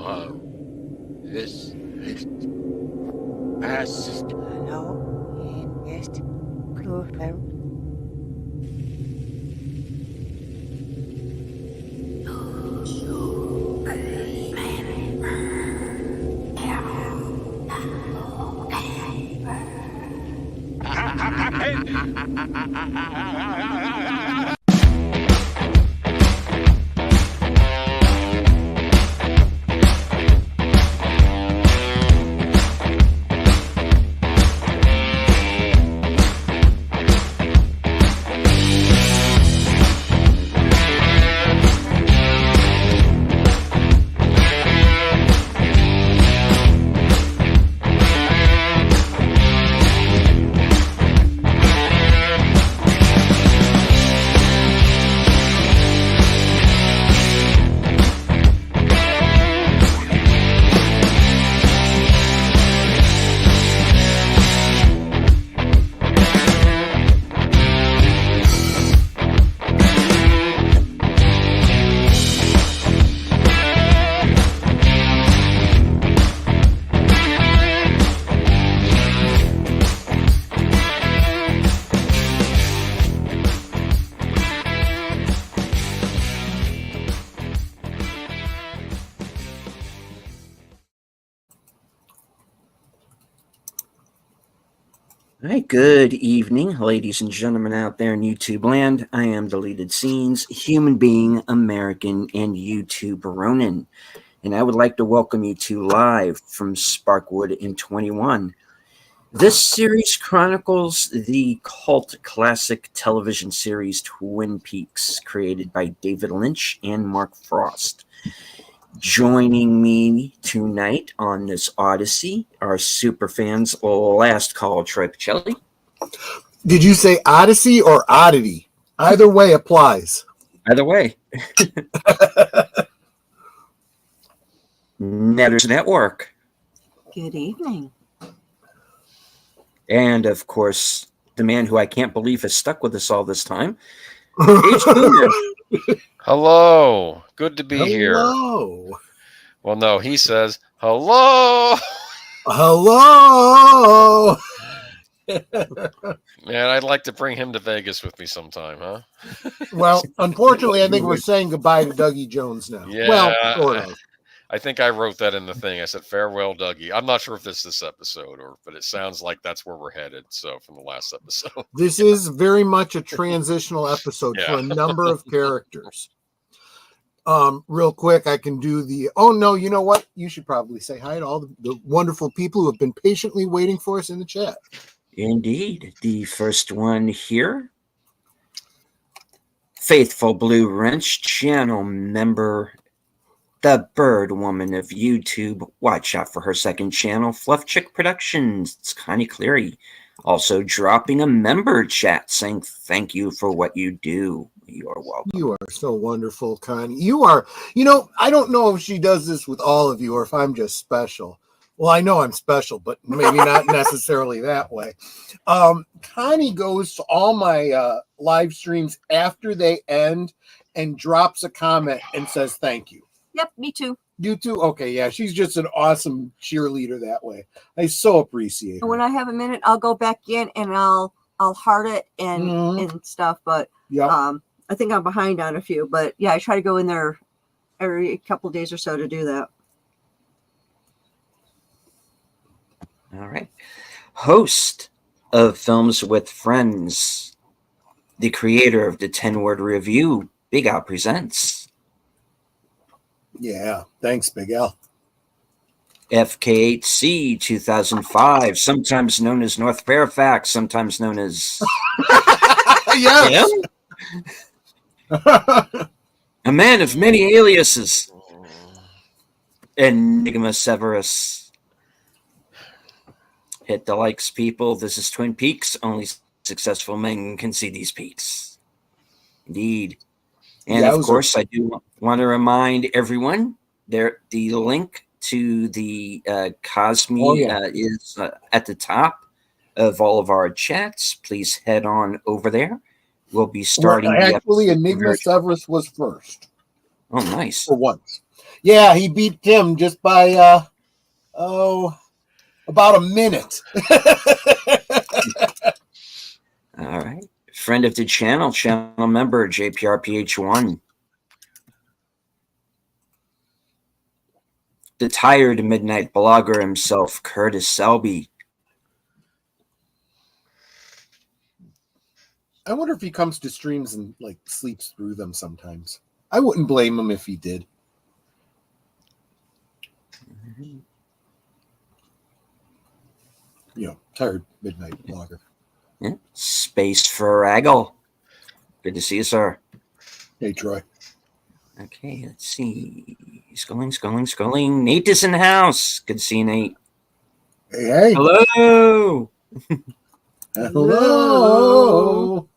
This past. Hello, yes, Proprietor. All right, good evening, ladies and gentlemen out there in YouTube land. I am Deleted Scenes, human being, American, and YouTube Ronin. And I would like to welcome you to live from Sparkwood in 21. This series chronicles the cult classic television series Twin Peaks, created by David Lynch and Mark Frost. Joining me tonight on this Odyssey are Superfans Last Call Troy Pacelli. Did you say Odyssey or Oddity? Either way applies. Either way. Netters Network. Good evening. And, of course, the man who I can't believe has stuck with us all this time, H. Boomer. Hello. Good to be here. Hello. Well, no, he says, hello. Hello. Man, I'd like to bring him to Vegas with me sometime, huh? Well, unfortunately, I think we're saying goodbye to Dougie Jones now. Yeah. Well, sort of. I think I wrote that in the thing. I said, farewell, Dougie. I'm not sure if this is this episode, but it sounds like that's where we're headed. So from the last episode. This is very much a transitional episode for a number of characters. Real quick, I can do the, oh no, you know what? You should probably say hi to all the wonderful people who have been patiently waiting for us in the chat. Indeed. The first one here, Faithful Blue Wrench channel member, the Bird Woman of YouTube. Watch out for her second channel, Fluff Chick Productions. It's Connie Cleary. Also dropping a member chat saying thank you for what you do. You are welcome. You are so wonderful, Connie. You are, I don't know if she does this with all of you or if I'm just special. Well, I know I'm special, but maybe not necessarily that way. Connie goes to all my live streams after they end and drops a comment and says thank you. Yep, me too. You too? Okay, yeah. She's just an awesome cheerleader that way. I so appreciate her. When I have a minute, I'll go back in and I'll heart it and stuff. But I think I'm behind on a few. But yeah, I try to go in there every couple of days or so to do that. All right. Host of Films with Friends, the creator of the 10-word review, Big Al Presents. Yeah, thanks, Big Al. FK8C 2005, sometimes known as North Fairfax, sometimes known as yes. A man of many aliases. Enigma Severus. Hit the likes, people. This is Twin Peaks. Only successful men can see these peaks. Indeed. And of course, I do want to remind everyone the link to the Cosme is at the top of all of our chats. Please head on over there. We'll be starting. Well, actually, Enigma Severus was first. Oh, nice. For once. Yeah, he beat Tim just by about a minute. All right. Friend of the channel member, JPRPH1. The tired midnight blogger himself, Curtis Selby. I wonder if he comes to streams and like sleeps through them sometimes. I wouldn't blame him if he did. You know, tired midnight blogger. Yeah. Space Fraggle. Good to see you, sir. Hey, Troy. Okay, let's see. Scrolling. Nate is in the house. Good to see you, Nate. Hey. Hello. Hello.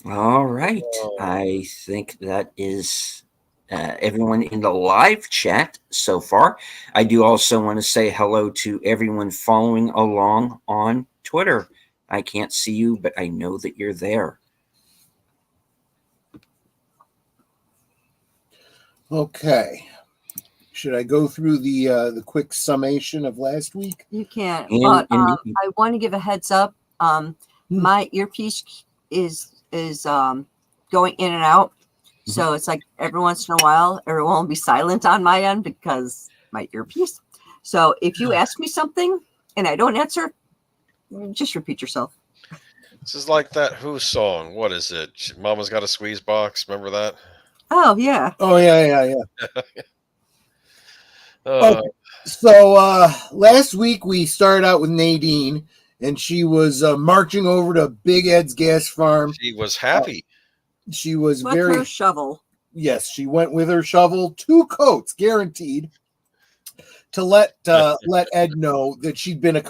All right. I think that is everyone in the live chat so far. I do also want to say hello to everyone following along on Twitter. I can't see you, but I know that you're there. Okay. Should I go through the quick summation of last week? You can, but I want to give a heads up. My earpiece is going in and out, so it's like every once in a while, everyone will be silent on my end because my earpiece. So if you ask me something and I don't answer, just repeat yourself. This is like that Who song. What is it? Mama's Got a Squeeze Box. Remember that? Oh yeah. Oh yeah. So last week we started out with Nadine, and she was marching over to Big Ed's gas farm. She was happy. She was with her shovel. Yes, she went with her shovel, 2 coats guaranteed, to let Ed know that she'd been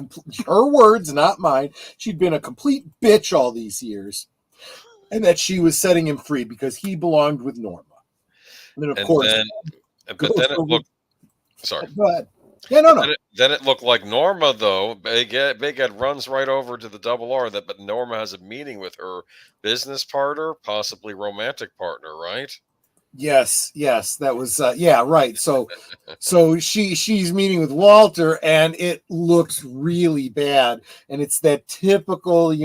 her words, not mine, she'd been a complete bitch all these years, and that she was setting him free because he belonged with Norma. And then, of course, but then it looked. Sorry. Go ahead. Yeah, no. Then it looked like Norma, though. Big Ed runs right over to the double R. But Norma has a meeting with her business partner, possibly romantic partner, right? Yes, that was right. So she's meeting with Walter, and it looks really bad, and it's that typical,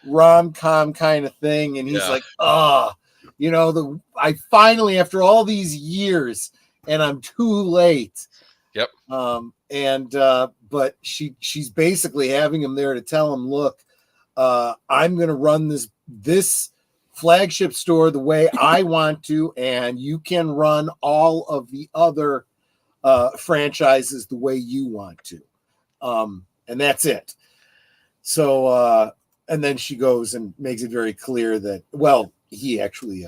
rom-com kind of thing, and he's like, I finally, after all these years, and I'm too late. Yep. But she's basically having him there to tell him, look, I'm going to run this flagship store the way I want to, and you can run all of the other franchises the way you want to. And that's it. So, and then she goes and makes it very clear that, well, he actually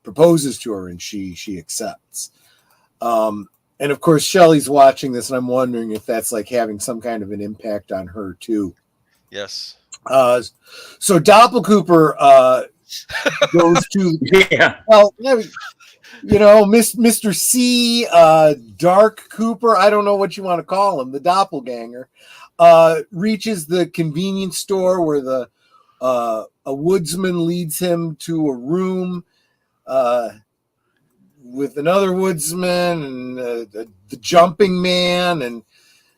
proposes to her, and she accepts. And of course, Shelley's watching this, and I'm wondering if that's like having some kind of an impact on her too. Yes. So Doppelcooper goes to Mr. C, Dark Cooper, I don't know what you want to call him, the doppelganger, reaches the convenience store where a woodsman leads him to a room with another woodsman and the jumping man, and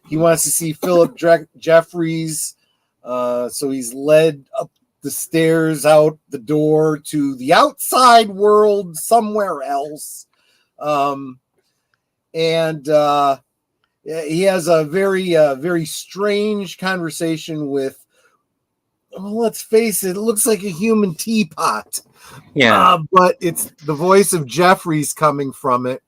he wants to see Philip Jeffries. So he's led up the stairs out the door to the outside world somewhere else. And he has a very strange conversation with, let's face it, looks like a human teapot. Yeah. But it's the voice of Jeffries coming from it.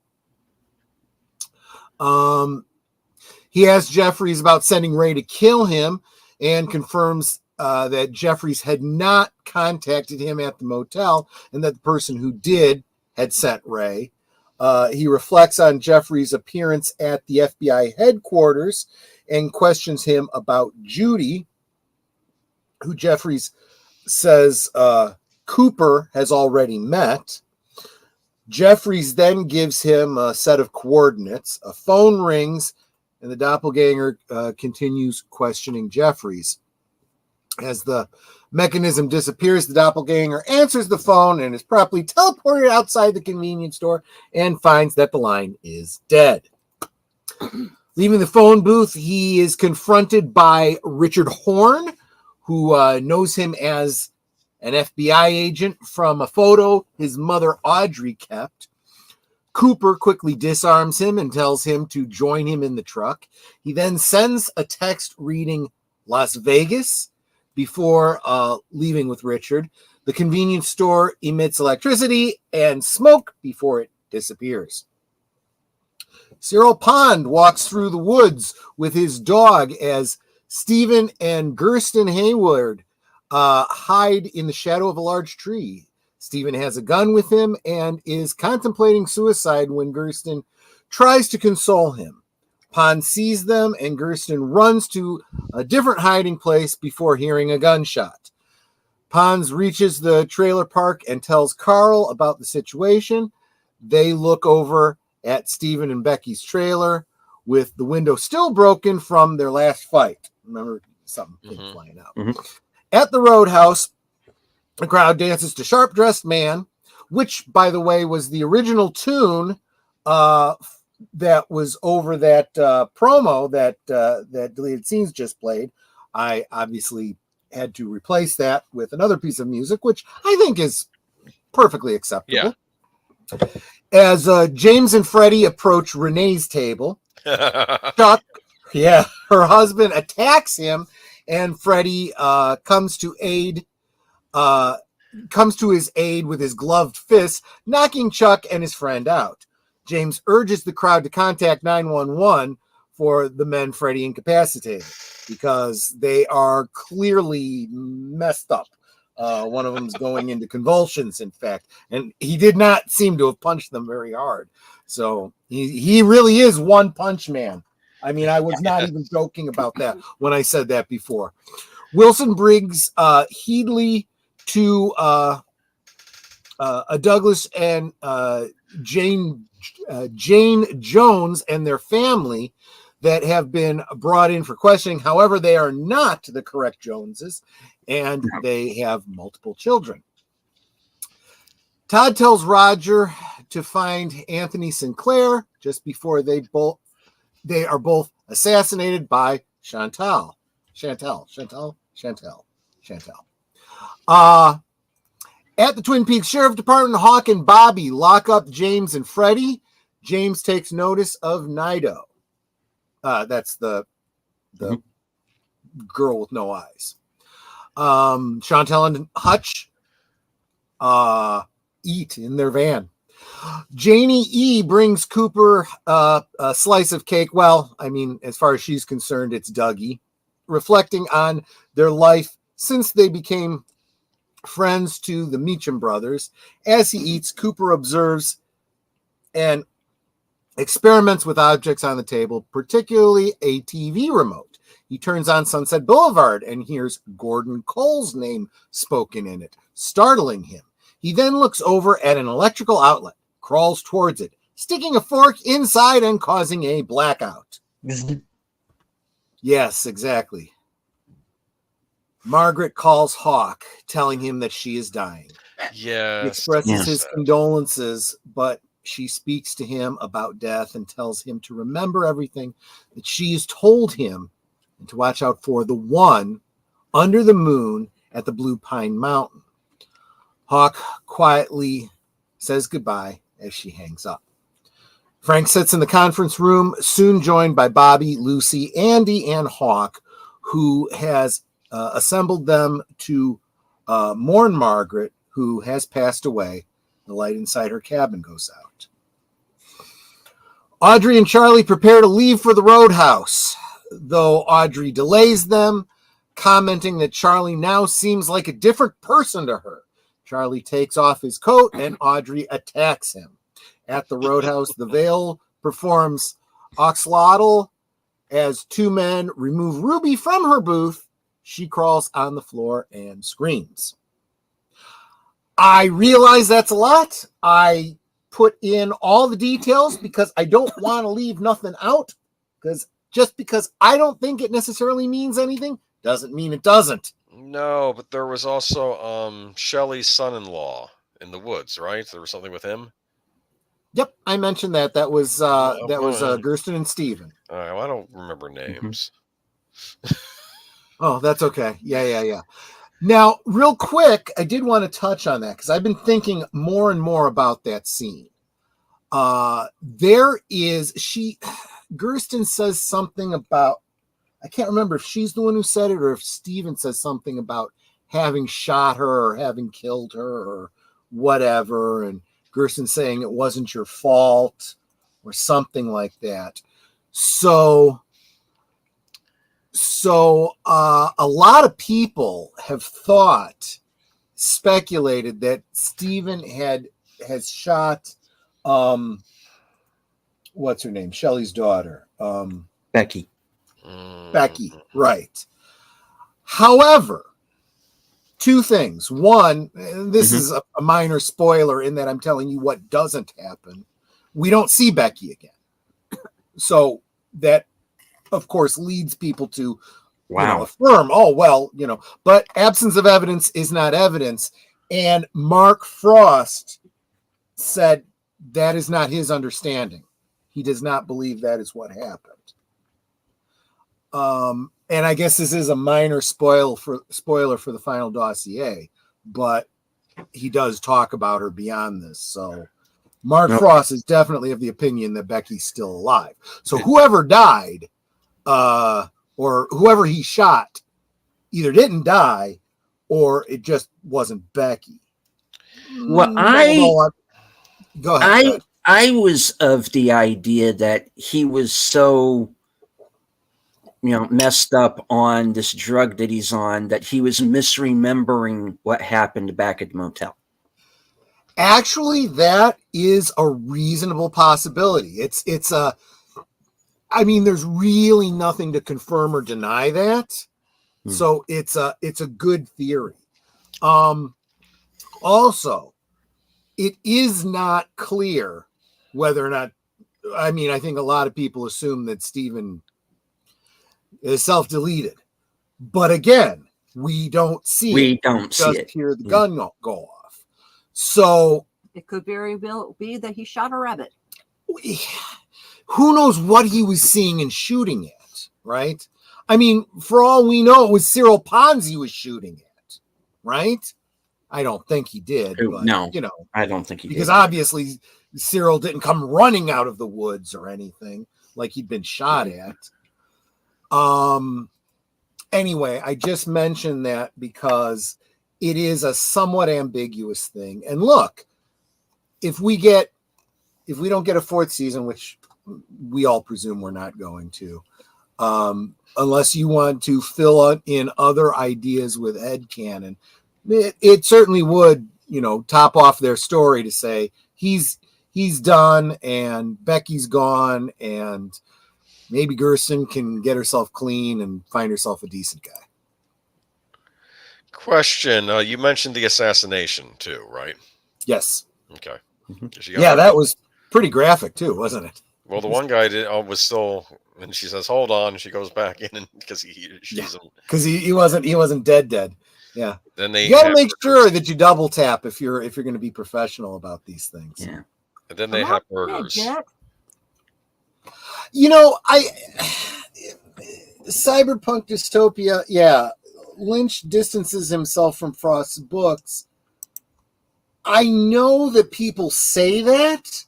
He asks Jeffries about sending Ray to kill him and confirms that Jeffries had not contacted him at the motel and that the person who did had sent Ray. He reflects on Jeffries' appearance at the FBI headquarters and questions him about Judy, who Jeffries says Cooper has already met. Jeffries then gives him a set of coordinates. A phone rings, and the doppelganger continues questioning Jeffries. As the mechanism disappears, the doppelganger answers the phone and is promptly teleported outside the convenience store and finds that the line is dead. Leaving the phone booth, he is confronted by Richard Horn, who knows him as an FBI agent from a photo his mother Audrey kept. Cooper quickly disarms him and tells him to join him in the truck. He then sends a text reading Las Vegas before leaving with Richard. The convenience store emits electricity and smoke before it disappears. Cyril Pond walks through the woods with his dog as Stephen and Gersten Hayward hide in the shadow of a large tree. Stephen has a gun with him and is contemplating suicide when Gersten tries to console him. Pond sees them and Gersten runs to a different hiding place before hearing a gunshot. Pond reaches the trailer park and tells Carl about the situation. They look over at Stephen and Becky's trailer with the window still broken from their last fight. Remember, something flying out. Mm-hmm. At the roadhouse, the crowd dances to Sharp Dressed Man, which, by the way, was the original tune that was over that promo that Deleted Scenes just played. I obviously had to replace that with another piece of music, which I think is perfectly acceptable. Yeah. As James and Freddie approach Renee's table, Chuck, her husband attacks him, and Freddie comes to his aid with his gloved fist, knocking Chuck and his friend out. James urges the crowd to contact 911 for the men Freddie incapacitated because they are clearly messed up. One of them's going into convulsions, in fact, and he did not seem to have punched them very hard. So he really is one punch man. I mean, I was not even joking about that when I said that before. Wilson brings Headley to a Douglas and Jane Jones and their family that have been brought in for questioning. However, they are not the correct Joneses, and they have multiple children. Todd tells Roger to find Anthony Sinclair just before they are both assassinated by Chantal. At the Twin Peaks Sheriff Department, Hawk and Bobby lock up James and Freddie. James takes notice of Nido. That's the girl with no eyes. Chantal and Hutch eat in their van. Janie E. brings Cooper a slice of cake. Well, I mean, as far as she's concerned, it's Dougie, reflecting on their life since they became friends to the Meacham brothers. As he eats, Cooper observes and experiments with objects on the table, particularly a TV remote. He turns on Sunset Boulevard and hears Gordon Cole's name spoken in it, startling him. He then looks over at an electrical outlet, crawls towards it, sticking a fork inside and causing a blackout. Yes, exactly. Margaret calls Hawk, telling him that she is dying. Yes. He expresses his condolences, but she speaks to him about death and tells him to remember everything that she's told him and to watch out for the one under the moon at the Blue Pine Mountain. Hawk quietly says goodbye as she hangs up. Frank sits in the conference room, soon joined by Bobby, Lucy, Andy, and Hawk, who has assembled them to mourn Margaret, who has passed away. The light inside her cabin goes out. Audrey and Charlie prepare to leave for the roadhouse, though Audrey delays them, commenting that Charlie now seems like a different person to her. Charlie takes off his coat and Audrey attacks him. At the roadhouse, the Veil performs Oxlotl. As two men remove Ruby from her booth, she crawls on the floor and screams. I realize that's a lot. I put in all the details because I don't want to leave nothing out. Because just because I don't think it necessarily means anything doesn't mean it doesn't. No, but there was also Shelley's son-in-law in the woods, right? There was something with him. Yep, I mentioned that. That was Gersten and Steven. All right, well, I don't remember names. Oh, that's okay. Yeah. Now, real quick, I did want to touch on that because I've been thinking more and more about that scene. Gersten says something about, I can't remember if she's the one who said it or if Steven says something about having shot her or having killed her or whatever. And Gersten saying it wasn't your fault or something like that. So a lot of people have speculated that Steven has shot, what's her name? Shelley's daughter. Becky. Becky, right. However, two things. One, this is a minor spoiler in that I'm telling you what doesn't happen. We don't see Becky again. So that, of course, leads people to affirm, but absence of evidence is not evidence. And Mark Frost said that is not his understanding. He does not believe that is what happened. And I guess this is a minor spoiler for the final dossier, but he does talk about her beyond this. So Mark Frost is definitely of the opinion that Becky's still alive. So whoever died, or whoever he shot, either didn't die or it just wasn't Becky. Well, go ahead. I was of the idea that he was so messed up on this drug that he's on that he was misremembering what happened back at the motel. Actually, that is a reasonable possibility. There's really nothing to confirm or deny that. So it's a good theory. Also, it is not clear whether or not, I think a lot of people assume that Steven is self-deleted. But again, we don't see it. Just hear the gun go off. So it could very well be that he shot a rabbit. Who knows what he was seeing and shooting at, right? For all we know, it was Cyril Pons he was shooting at, right? I don't think he did. But, no, I don't think he did. Because obviously Cyril didn't come running out of the woods or anything like he'd been shot at. Anyway, I just mentioned that because it is a somewhat ambiguous thing. And look, if we don't get a fourth season, which we all presume we're not going to, unless you want to fill in other ideas with headcanon, it certainly would, top off their story to say he's done and Becky's gone and maybe Gersten can get herself clean and find herself a decent guy. Question. You mentioned the assassination too, right? Yes. Okay. Yeah, that was pretty graphic too, wasn't it? Well, the one guy was still, and she says, "Hold on," and she goes back in, and because he wasn't dead. Yeah. Then you got to make sure that you double tap if you're going to be professional about these things. Yeah. And then they have murders. Cyberpunk dystopia. Yeah, Lynch distances himself from Frost's books. I know that people say that,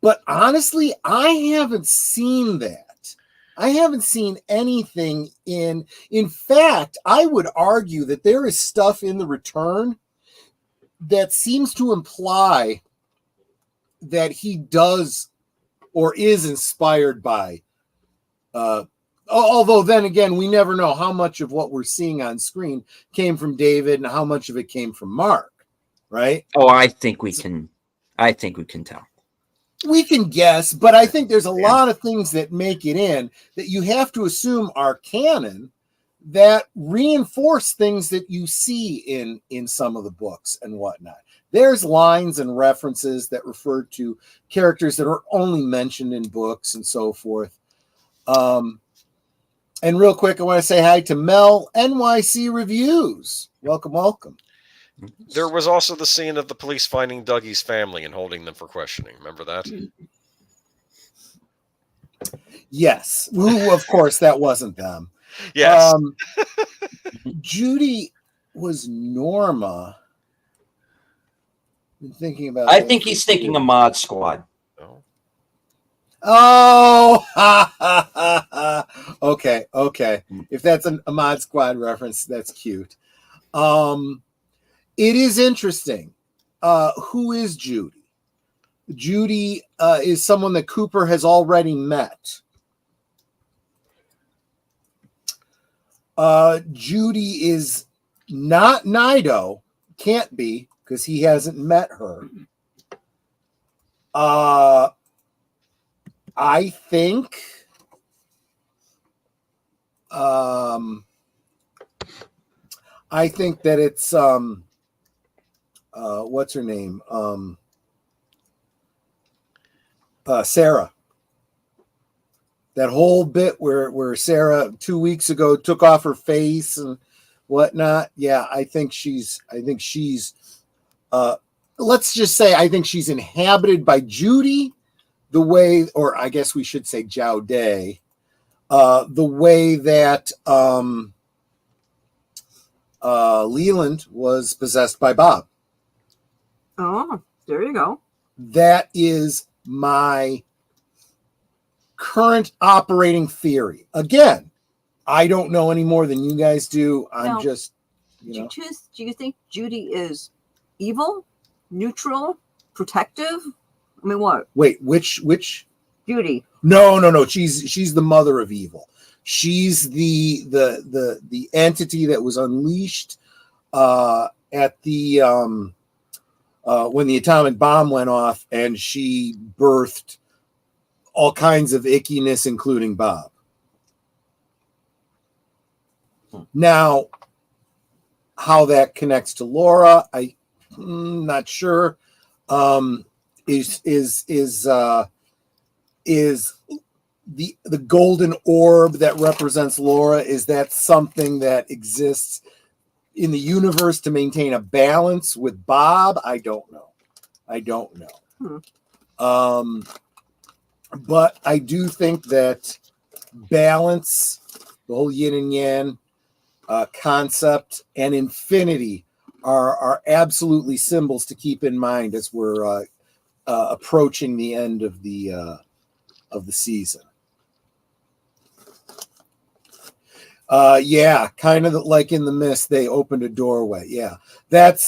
but honestly, I haven't seen that. I haven't seen anything in fact, I would argue that there is stuff in The Return that seems to imply that he does or is inspired by, although then again, we never know how much of what we're seeing on screen came from David and how much of it came from Mark, right? Oh, I think we can tell. We can guess, but I think there's a lot of things that make it in that you have to assume are canon that reinforce things that you see in some of the books and whatnot. There's lines and references that refer to characters that are only mentioned in books and so forth. And real quick, I want to say hi to Mel NYC Reviews. Welcome, welcome. There was also the scene of the police finding Dougie's family and holding them for questioning. Remember that? Yes. Ooh, of course, that wasn't them. Yes. Judy was Norma. I'm thinking about. I think he's thinking of Mod Squad. Oh, okay. If that's a Mod Squad reference, that's cute. It is interesting. Who is Judy? Judy is someone that Cooper has already met. Judy is not Nido. Can't be, because he hasn't met her. I think that it's what's her name? Sarah. That whole bit where Sarah 2 weeks ago took off her face and whatnot. Yeah, I think she's let's just say I think she's inhabited by Judy the way, or I guess we should say Jowday, the way that Leland was possessed by Bob. Oh, there you go. That is my current operating theory. Again, I don't know any more than you guys do. I'm just, do you think Judy is evil, neutral, protective? I mean, what? Wait, which Judy? No. She's the mother of evil. She's the entity that was unleashed at the when the atomic bomb went off, and she birthed all kinds of ickiness, including Bob. Now, how that connects to Laura, I'm not sure. Is the golden orb that represents Laura, is that something that exists in the universe to maintain a balance with Bob? I don't know. But I do think that balance, the whole yin and yang concept, and infinity are absolutely symbols to keep in mind as we're approaching the end of the season. Yeah, kind of like in The Mist, they opened a doorway. Yeah, that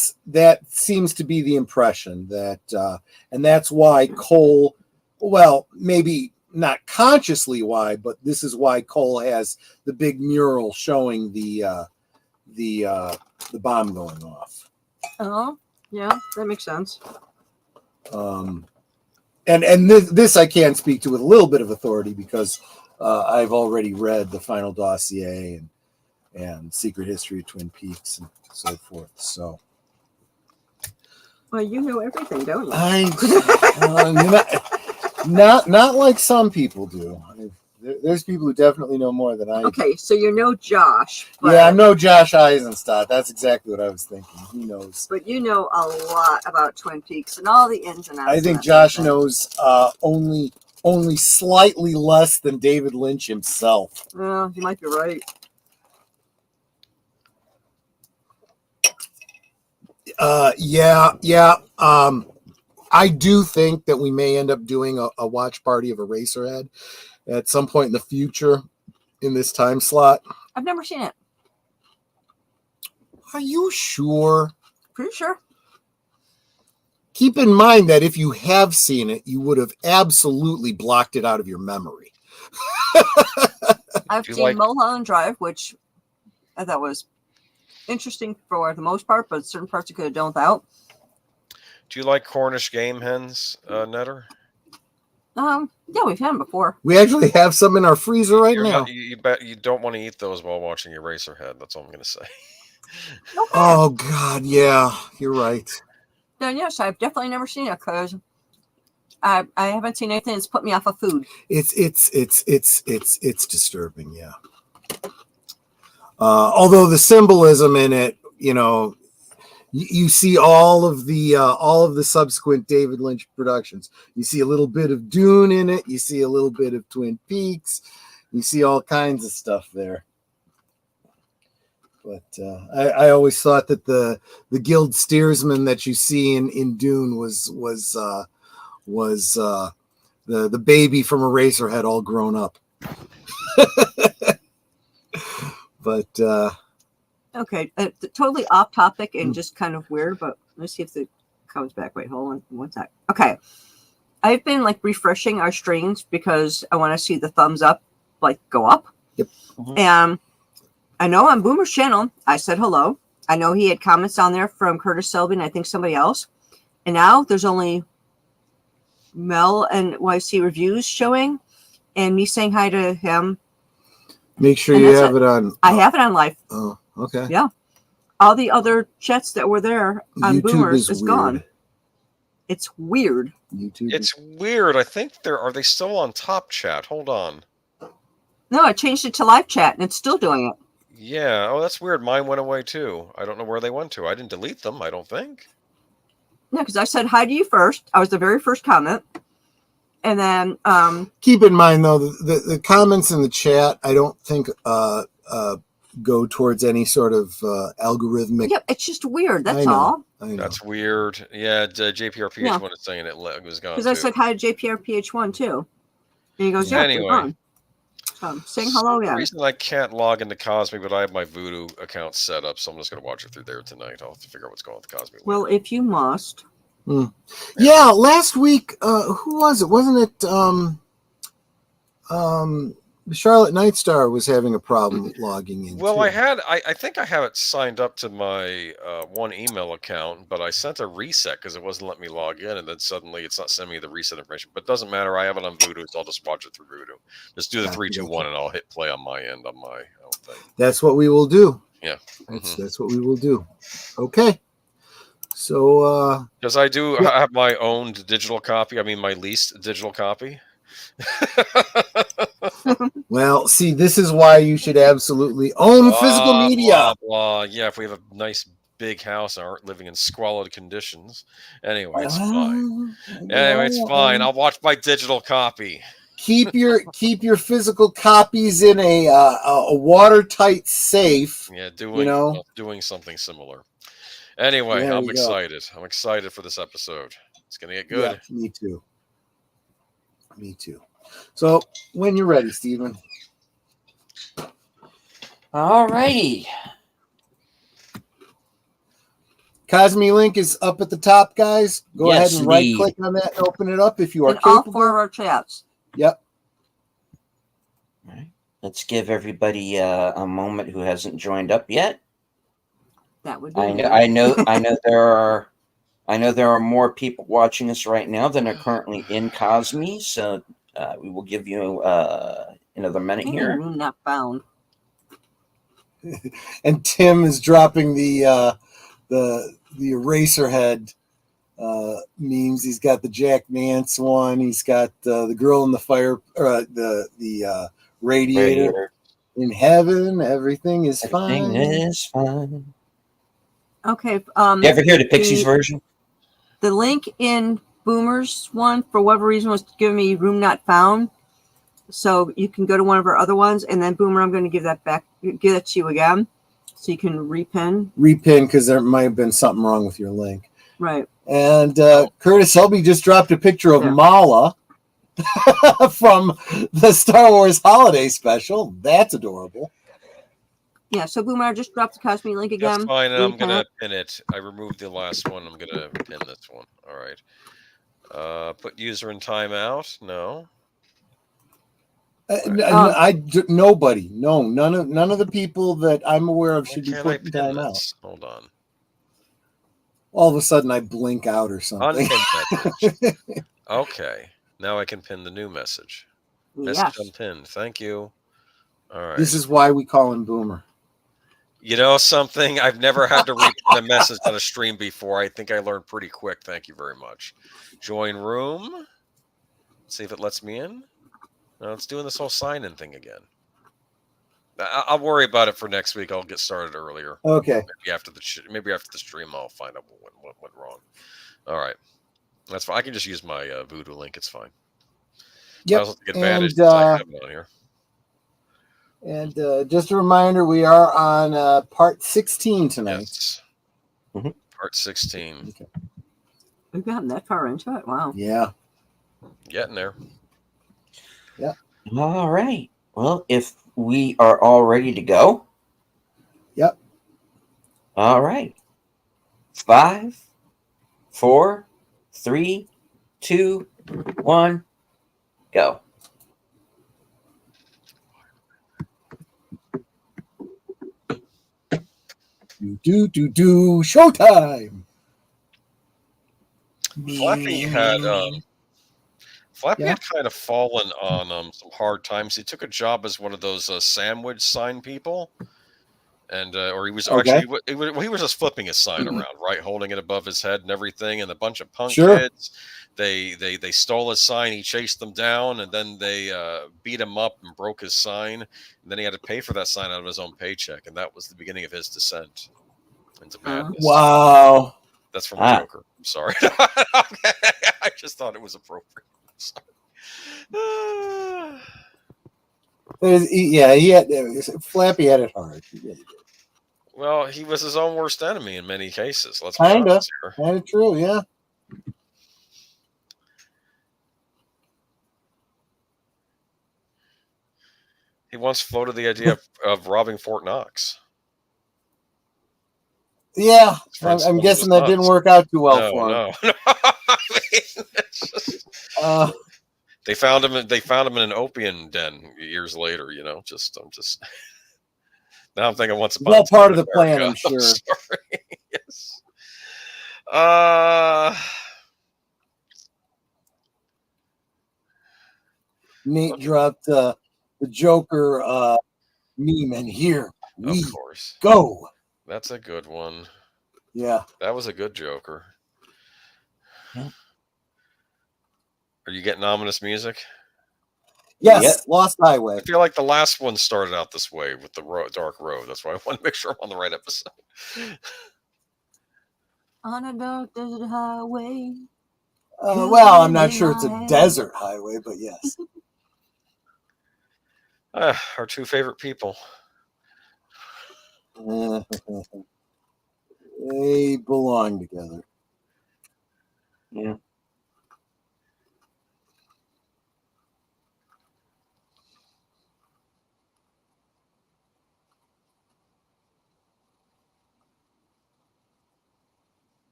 seems to be the impression that, and that's why Cole, well, maybe not consciously why, but this is why Cole has the big mural showing the bomb going off. Oh, yeah, that makes sense. And this I can speak to with a little bit of authority because I've already read the final dossier and Secret History of Twin Peaks and so forth. So, well, you know everything, don't you? Not like some people do. There's people who definitely know more than I do. Okay, so you know Josh. Yeah, I know Josh Eisenstadt. That's exactly what I was thinking. He knows. But you know a lot about Twin Peaks and all the ins and outs. I think Josh knows only slightly less than David Lynch himself. Well, you might be right. Yeah. I do think that we may end up doing a watch party of Eraserhead at some point in the future in this time slot. I've never seen it. Are you sure? Pretty sure. Keep in mind that if you have seen it, you would have absolutely blocked it out of your memory. I've seen Mulholland Drive, which I thought was interesting for the most part, but certain parts you could have done without. Do you like Cornish game hens, Netter? Yeah, we've had them before. We actually have some in our freezer right now. You don't want to eat those while watching Eraserhead. That's all I'm going to say. Okay. Oh God, yeah, you're right. Then yes, I've definitely never seen it because I haven't seen anything that's put me off of food. It's disturbing, yeah. Although the symbolism in it, you see all of the subsequent David Lynch productions. You see a little bit of Dune in it. You see a little bit of Twin Peaks. You see all kinds of stuff there. But I always thought that the guild steersman that you see in Dune was the baby from Eraserhead all grown up. But okay, totally off topic and just kind of weird. But let's see if it comes back. Wait, hold on one sec. Okay, I've been like refreshing our streams because I want to see the thumbs up like go up. Yep. And I know on Boomer's channel, I said hello. I know he had comments on there from Curtis Selby and I think somebody else. And now there's only Mel and YC reviews showing and me saying hi to him. Make sure you have it on. I have it on live. Oh, okay. Yeah. All the other chats that were there on YouTube Boomers is weird. gone. It's weird. YouTube. It's weird. I think are they still on top chat? Hold on. No, I changed it to live chat and it's still doing it. Yeah. Oh, that's weird. Mine went away too. I don't know where they went to. I didn't delete them, I don't think. No, because I said hi to you first. I was the very first comment. And then keep in mind though, the comments in the chat, I don't think go towards any sort of algorithmic. Yeah, it's just weird. That's all. I know. That's weird. Yeah, JPRPH1 is saying it was gone. Because I said hi to JPRPH1 too. And he goes, yeah, anyway. Saying hello again. The reason I can't log into Cosmic, but I have my Voodoo account set up, so I'm just going to watch it through there tonight. I'll have to figure out what's going on with the Cosmic. Well, if you must. Yeah, last week, who was it? Wasn't it Charlotte Nightstar was having a problem logging in? Well, I think I have it signed up to my one email account, but I sent a reset because it wasn't letting me log in, and then suddenly it's not sending me the reset information. But it doesn't matter. I have it on Voodoo, so I'll just watch it through Voodoo. Just do the 3, 2, 1, and I'll hit play on my end on my own thing. That's what we will do. Yeah. That's what we will do. Okay. So, because I do have my own digital copy. I mean, my leased digital copy. Well, see, this is why you should absolutely own physical media. Yeah, if we have a nice big house and aren't living in squalid conditions. Anyway, it's fine. Anyway, it's fine. I'll watch my digital copy. Keep your physical copies in a watertight safe. Yeah, doing something similar. Anyway, I'm excited. I'm excited for this episode. It's gonna get good. Yeah, me too. Me too. So when you're ready, Stephen. All righty. Cosme link is up at the top, guys. Go ahead and right click on that and open it up if you are capable. All 4 of our chats. Yep. All right. Let's give everybody a moment who hasn't joined up yet. That would be I know there are more people watching us right now than are currently in Cosme, so we will give you another minute here. Not found. And Tim is dropping the Eraserhead memes. He's got the Jack Nance one. He's got the girl in the fire, the radiator. In heaven. Everything is fine. Everything is fine. Okay. You ever hear the Pixies version? The link in Boomer's one, for whatever reason, was giving me room not found. So you can go to one of our other ones, and then Boomer, I'm going to give that to you again, so you can repin. Repin, because there might have been something wrong with your link. Right. And Curtis Selby just dropped a picture of Mala from the Star Wars Holiday Special. That's adorable. Yeah, so Boomer, I just dropped the Cosme link again. That's fine, and I'm going to pin it. I removed the last one. I'm going to pin this one. All right. Put user in timeout. No. Nobody. No, none of the people that I'm aware of should be put in timeout. Hold on. All of a sudden, I blink out or something. Okay. Now I can pin the new message. Message unpinned. Thank you. All right. This is why we call him Boomer. You know something? I've never had to read a message on a stream before. I think I learned pretty quick. Thank you very much. Join room. Let's see if it lets me in. No, it's doing this whole sign-in thing again. I'll worry about it for next week. I'll get started earlier. Okay. Maybe after the stream, I'll find out what went wrong. All right, that's fine. I can just use my Voodoo link. It's fine. Yep. I also take advantage that I have it on here. And just a reminder, we are on part 16 tonight. Yes. Part 16. Okay. We've gotten that far into it. Wow. Yeah. Getting there. Yeah. All right. Well, if we are all ready to go. Yep. All right. 5, 4, 3, 2, 1, go. Showtime. Flappy had kind of fallen on some hard times. He took a job as one of those sandwich sign people, and or he was actually he was just flipping his sign around, right, holding it above his head and everything. And a bunch of punk kids, they stole his sign. He chased them down, and then they beat him up and broke his sign. And then he had to pay for that sign out of his own paycheck, and that was the beginning of his descent into madness. Wow. That's from Joker. I'm sorry. I just thought it was appropriate. Flappy had it hard. Well, he was his own worst enemy in many cases. Let's be honest here. Kind of true, yeah. He once floated the idea of robbing Fort Knox. Yeah, I'm guessing that didn't work out too well for him. No. I mean, they found him. They found him in an opium den years later. You know, I'm just. Now I'm thinking once upon. Well, part of the plan, I'm sure. Sorry. Yes. Nate dropped the Joker meme, and here we go. That's a good one. Yeah. That was a good Joker. Yeah. Are you getting ominous music? Yes, yep. Lost Highway. I feel like the last one started out this way with the dark road. That's why I want to make sure I'm on the right episode. On a dark desert highway. Well, I'm not sure it's a desert highway, but yes. Our two favorite people. They belong together. Yeah.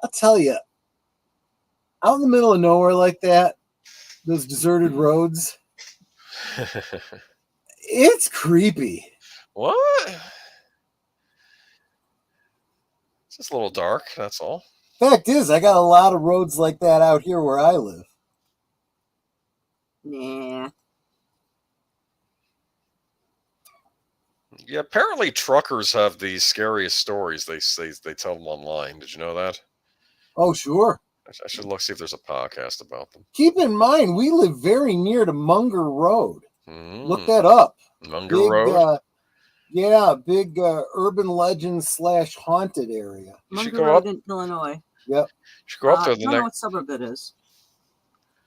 I'll tell you, out in the middle of nowhere like that, those deserted roads, it's creepy. What? It's just a little dark, that's all. Fact is, I got a lot of roads like that out here where I live. Yeah. Yeah, apparently truckers have the scariest stories. They tell them online. Did you know that? Oh, sure. I should see if there's a podcast about them. Keep in mind, we live very near to Munger Road. Look that up. Munger Road? Big urban legend / haunted area. Munger Road in Illinois. Yep. You should go up there. I don't know what suburb it is.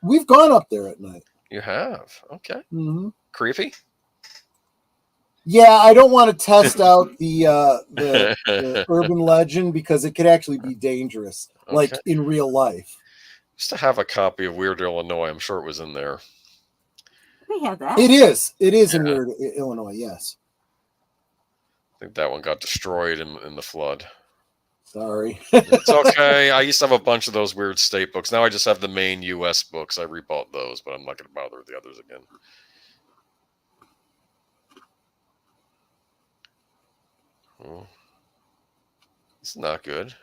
We've gone up there at night. You have? Okay. Mm-hmm. Creepy? Yeah, I don't want to test out the urban legend because it could actually be dangerous, like in real life. Just to have a copy of Weird Illinois, I'm sure it was in there. We have that. It is in Weird Illinois, yes. I think that one got destroyed in the flood. Sorry. It's okay. I used to have a bunch of those weird state books. Now I just have the main U.S. books. I rebought those, but I'm not going to bother with the others again. Oh, it's not good.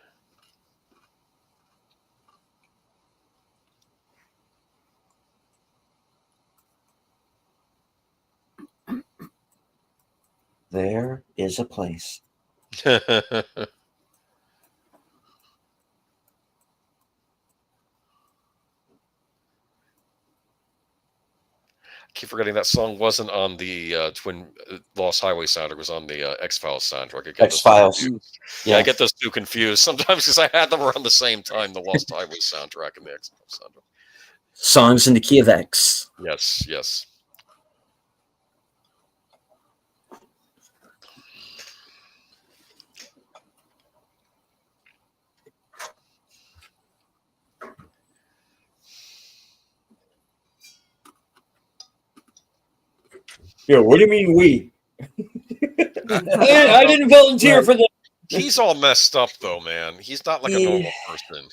There is a place. keep forgetting that song wasn't on the Twin Lost Highway soundtrack. It was on the X-Files soundtrack. X-Files. Yeah, I get those two confused sometimes because I had them around the same time, the Lost Highway soundtrack and the X-Files soundtrack. Songs in the key of X. Yes, yes. Yeah, what do you mean we? I didn't volunteer for that. He's all messed up though, man. He's not like a normal person.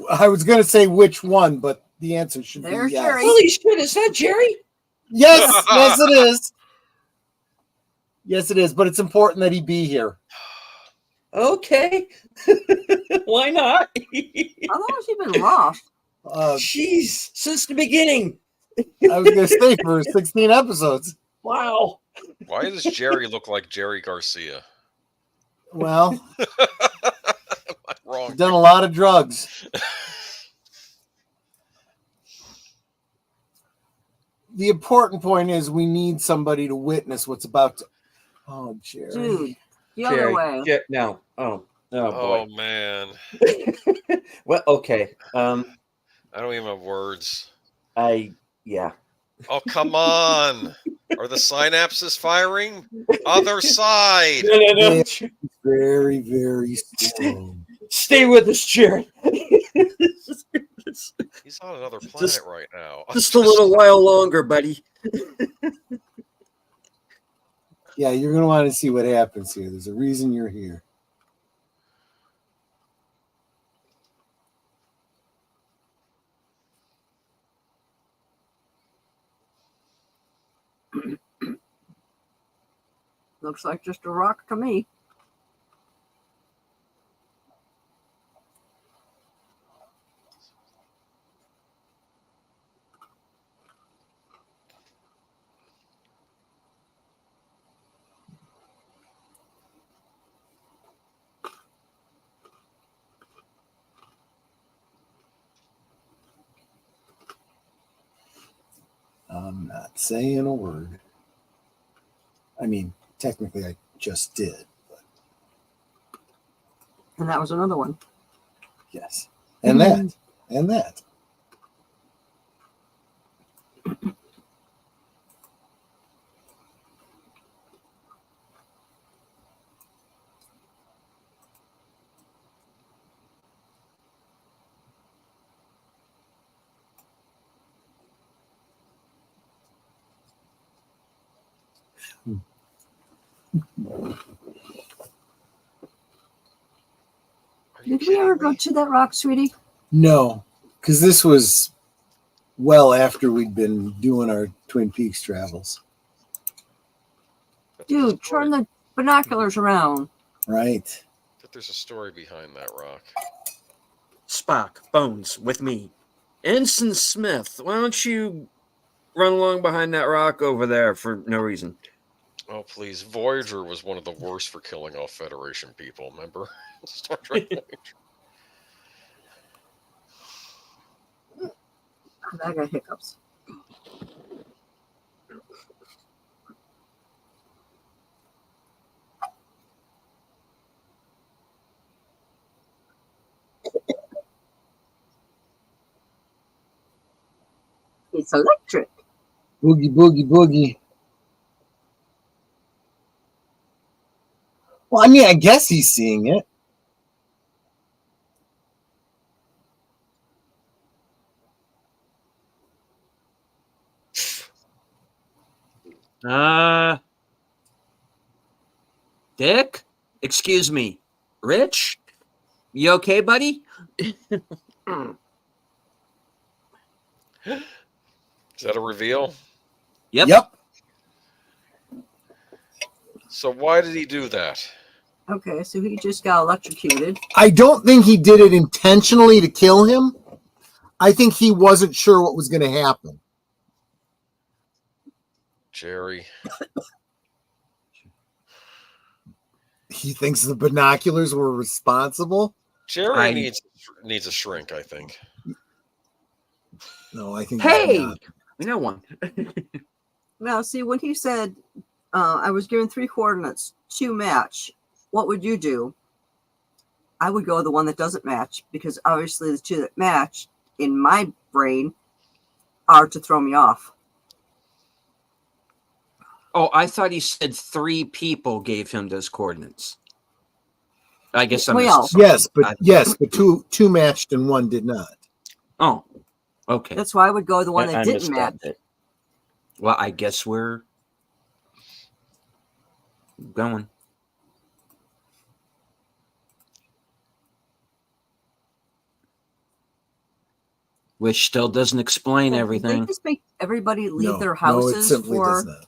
I was going to say which one, but the answer should be yes. Jerry. Holy shit, is that Jerry? Yes, yes it is. Yes it is, but it's important that he be here. Okay. Why not? How long has he been lost? Jeez, since the beginning. I was going to say for 16 episodes. Wow. Why does Jerry look like Jerry Garcia? Well, Am I wrong? He's done a lot of drugs. The important point is we need somebody to witness what's about to. Oh, Jerry. Dude, the other way. No. Oh boy. Oh man. Well, okay. I don't even have words. Yeah. Oh, come on. Are the synapses firing? Other side. No. Very, very slow. Stay with us, Jerry. He's on another planet right now. Just a little while longer, buddy. Yeah, you're going to want to see what happens here. There's a reason you're here. Looks like just a rock to me. I'm not saying a word. I mean, technically, I just did. But And that was another one. yes. And that. And that. Did we ever go to that rock, sweetie? No, because this was well after we'd been doing our Twin Peaks travels. Dude, turn the binoculars around. Right. But there's a story behind that rock. Spock, Bones, with me. Ensign Smith, why don't you run along behind that rock over there for no reason? Oh, please. Voyager was one of the worst for killing off Federation people, remember? Star Trek Voyager. I got hiccups. It's electric. Boogie, boogie, boogie. Well, I mean, I guess he's seeing it. Dick? Excuse me. Rich? You okay, buddy? Is that a reveal? Yep. So why did he do that? Okay, so he just got electrocuted. I don't think he did it intentionally to kill him. I think he wasn't sure what was going to happen. Jerry. He thinks the binoculars were responsible. Jerry needs a shrink, I think. No, I think. Hey, we know one. Now, see, when he said I was given 3 coordinates to match, what would you do? I would go the one that doesn't match, because obviously the 2 that match in my brain are to throw me off. Oh, I thought he said 3 people gave him those coordinates. I guess I missed. Yes, but two matched and 1 did not. Oh, okay. That's why I would go the one that didn't match. Well, I guess we're going. Which still doesn't explain everything. They just make everybody leave their houses no, it simply does not.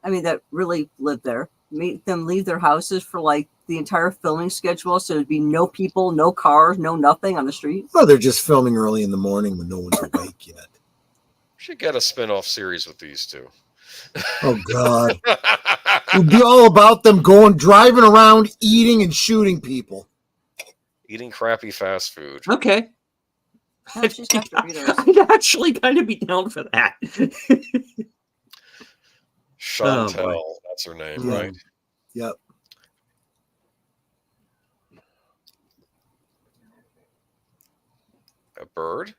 I mean, that really live there. Make them leave their houses for like the entire filming schedule, so there'd be no people, no cars, no nothing on the street. Well, they're just filming early in the morning when no one's awake yet. Should get a spin-off series with these 2. Oh God. It would be all about them driving around, eating and shooting people. Eating crappy fast food. Okay. Oh, she's got Doritos. I'd actually kind of be down for that. Chantel, that's her name, right? Yep. A bird?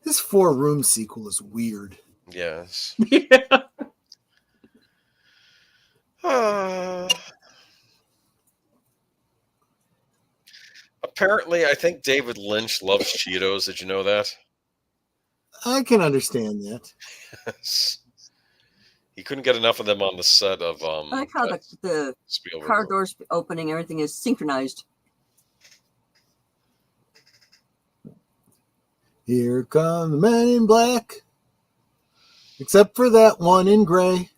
This 4-room sequel is weird. Yes. Yeah. Apparently, I think David Lynch loves Cheetos. Did you know that? I can understand that. He couldn't get enough of them on the set of. I like how the car doors opening, everything is synchronized. Here come the men in black, except for that one in gray.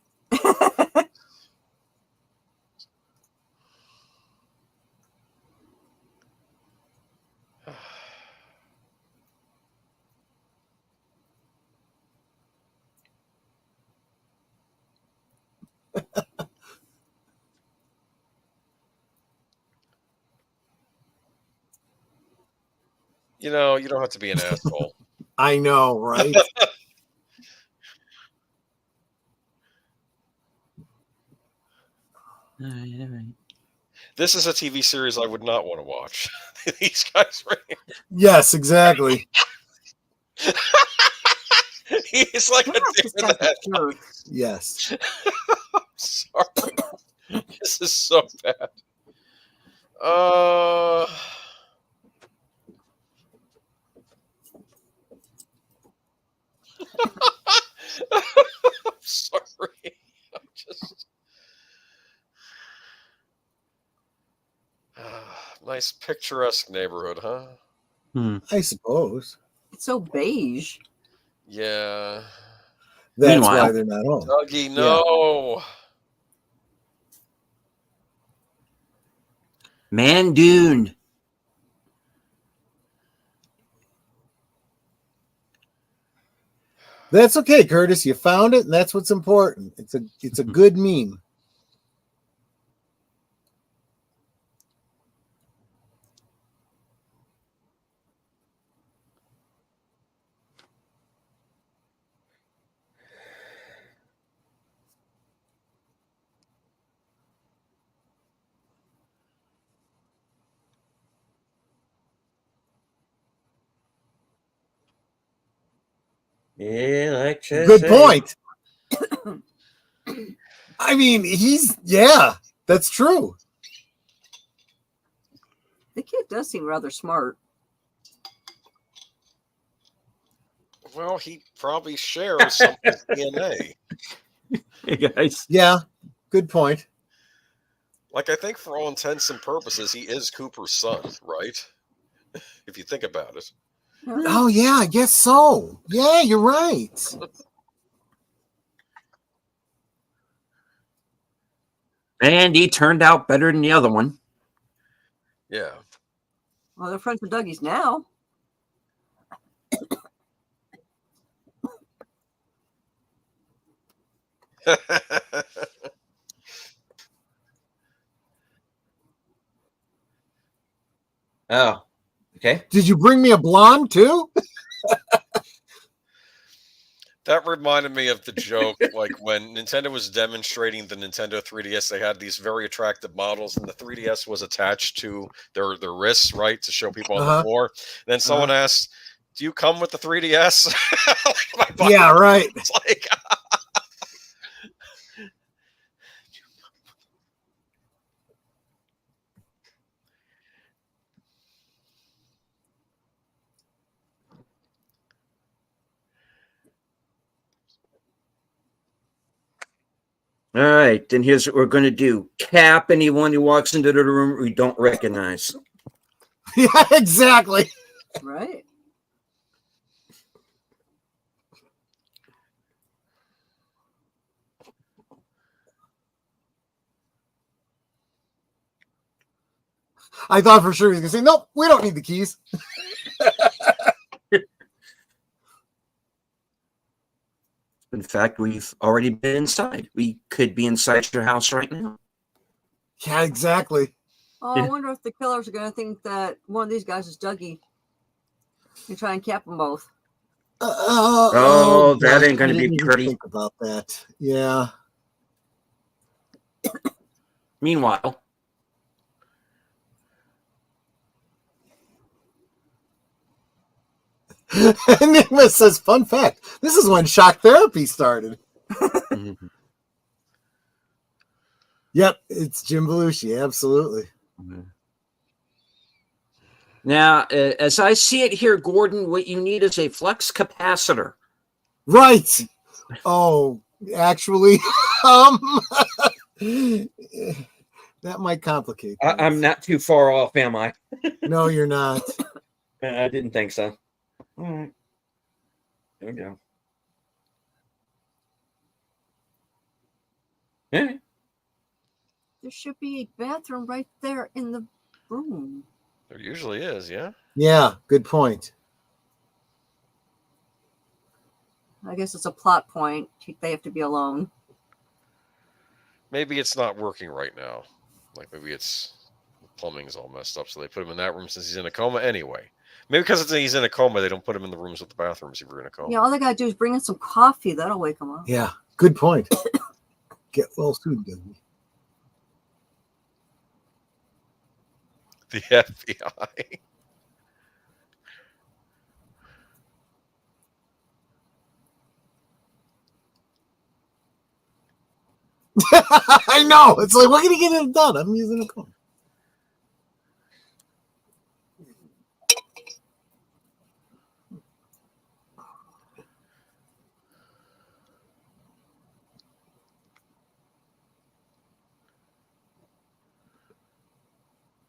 You know, you don't have to be an asshole. I know, right? All right. This is a TV series I would not want to watch. These guys right here. Yes, exactly. He's like a deer in the headlight. Yes. I'm sorry. This is so bad. I'm sorry. I'm just nice picturesque neighborhood, huh? I suppose. It's so beige. Yeah. That's why they're not home. Dougie, no. Yeah. Mandoon. That's okay, Curtis. You found it, and that's what's important. It's a good meme. Good point. I mean, that's true. The kid does seem rather smart. Well, he probably shares some DNA. Hey, guys. Yeah, good point. Like, I think for all intents and purposes, he is Cooper's son, right? If you think about it. Oh, yeah, I guess so. Yeah, you're right. And he turned out better than the other one. Yeah. Well, they're friends with Dougie's now. Oh, okay. Did you bring me a blonde too? That reminded me of the joke, like when Nintendo was demonstrating the Nintendo 3DS, they had these very attractive models, and the 3DS was attached to their wrists, right, to show people on the floor. And then someone asked, "Do you come with the 3DS?" Like, yeah, right. It's like, All right, then here's what we're going to do. Cap anyone who walks into the room we don't recognize. Yeah, exactly. Right. I thought for sure he was going to say, nope, we don't need the keys. In fact, we've already been inside. We could be inside your house right now. Yeah, exactly. Oh, I wonder if the killers are going to think that one of these guys is Dougie and try and cap them both. That ain't going to be pretty. Think about that. Yeah. Meanwhile, Enigma says, fun fact, this is when shock therapy started. Yep, it's Jim Belushi, absolutely. Now, as I see it here, Gordon, what you need is a flux capacitor. Right. Oh, actually, that might complicate things. I'm not too far off, am I? No, you're not. I didn't think so. All right. There we go. Yeah. There should be a bathroom right there in the room. there usually is, yeah. Yeah, good point. I guess it's a plot point. They have to be alone. Maybe it's not working right now. Like maybe it's the plumbing's all messed up, so they put him in that room since he's in a coma anyway. Maybe because he's in a coma, they don't put him in the rooms with the bathrooms if you're in a coma. Yeah, all they gotta do is bring in some coffee. That'll wake him up. Yeah, good point. Get well soon, Dougie. The FBI. I know. It's like, we're going to get it done. I'm using a comb.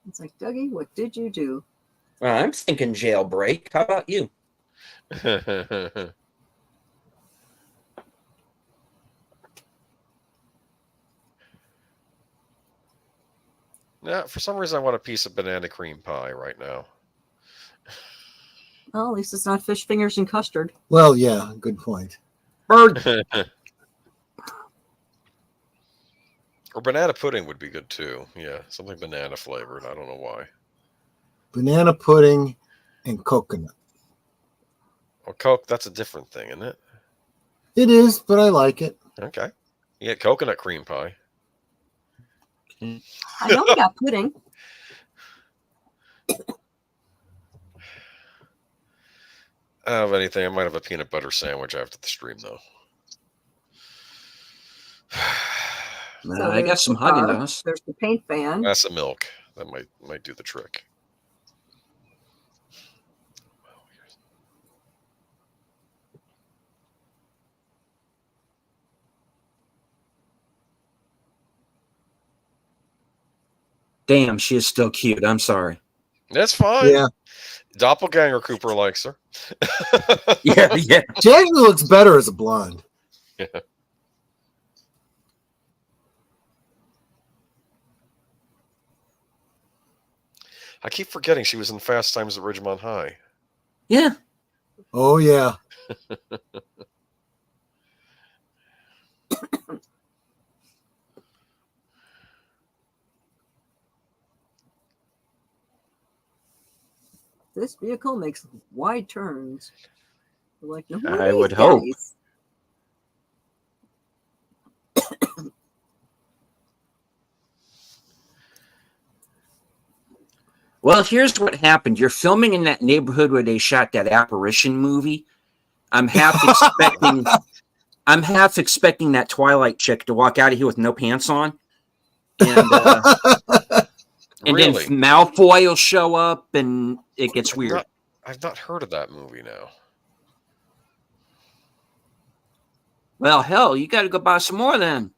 It's like, Dougie, what did you do? I'm thinking jailbreak. How about you? Yeah, for some reason I want a piece of banana cream pie right now. Well, at least it's not fish fingers and custard. Well, yeah, good point. Bird. Or banana pudding would be good too. Yeah, something banana flavored. I don't know why. Banana pudding and coconut. Well, Coke, that's a different thing, isn't it? It is, but I like it. Okay. You get coconut cream pie. I know we got pudding. I don't have anything. I might have a peanut butter sandwich after the stream, though. So I got some Haagen-Dazs. There's the paint fan. That's the milk. That might do the trick. Damn, she is still cute. I'm sorry. That's fine. Yeah. Doppelganger Cooper likes her. Yeah. She actually looks better as a blonde. Yeah. I keep forgetting she was in Fast Times at Ridgemont High. Yeah. Oh, yeah. This vehicle makes wide turns. We're like, no, I would hope. Well, here's what happened. You're filming in that neighborhood where they shot that apparition movie. I'm half expecting that Twilight chick to walk out of here with no pants on. And really? Then Malfoy will show up and it gets weird. I've not heard of that movie now. Well, hell, you got to go buy some more then.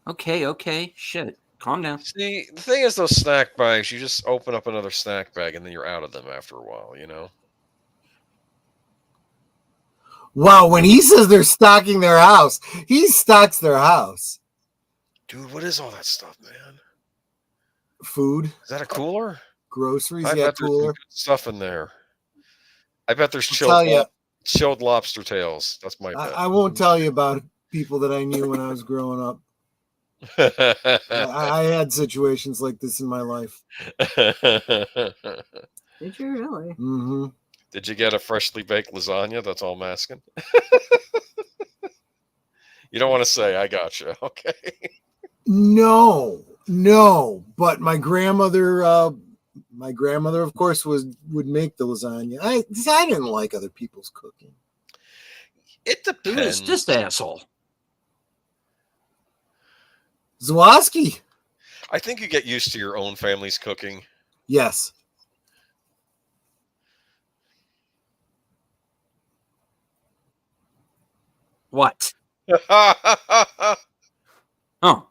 Okay. Shit. Calm down. See, the thing is, those snack bags, you just open up another snack bag and then you're out of them after a while, you know? Wow, when he says they're stocking their house, he stocks their house. Dude, what is all that stuff, man? Food. Is that a cooler? Groceries, I bet there's some good stuff in there. I bet there's chilled lobster tails. That's my bet. I won't tell you about people that I knew when I was growing up. I had situations like this in my life. Did you really? Mm-hmm. Did you get a freshly baked lasagna? That's all I'm asking. You don't want to say, I got you. Okay. No. But my grandmother, of course, would make the lasagna. I didn't like other people's cooking. It depends. Who's this asshole? Zwoski. I think you get used to your own family's cooking. Yes. What? Oh.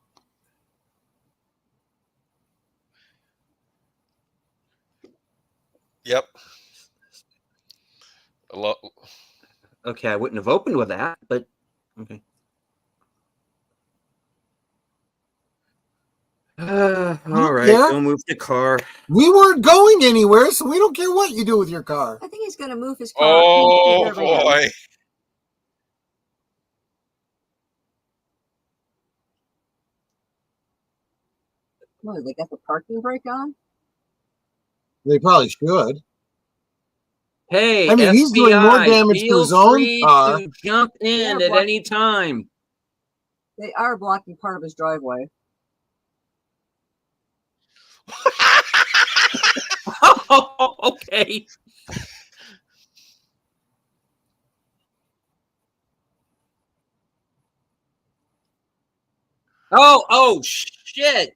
Yep. Okay, I wouldn't have opened with that, but okay. All right, go move the car. We weren't going anywhere, so we don't care what you do with your car. I think he's going to move his car. Oh, boy. What, they got the parking brake on? They probably should. Hey, I mean, he's doing more damage to his own car. To jump in at any time. They are blocking part of his driveway. Oh, okay. Oh, shit.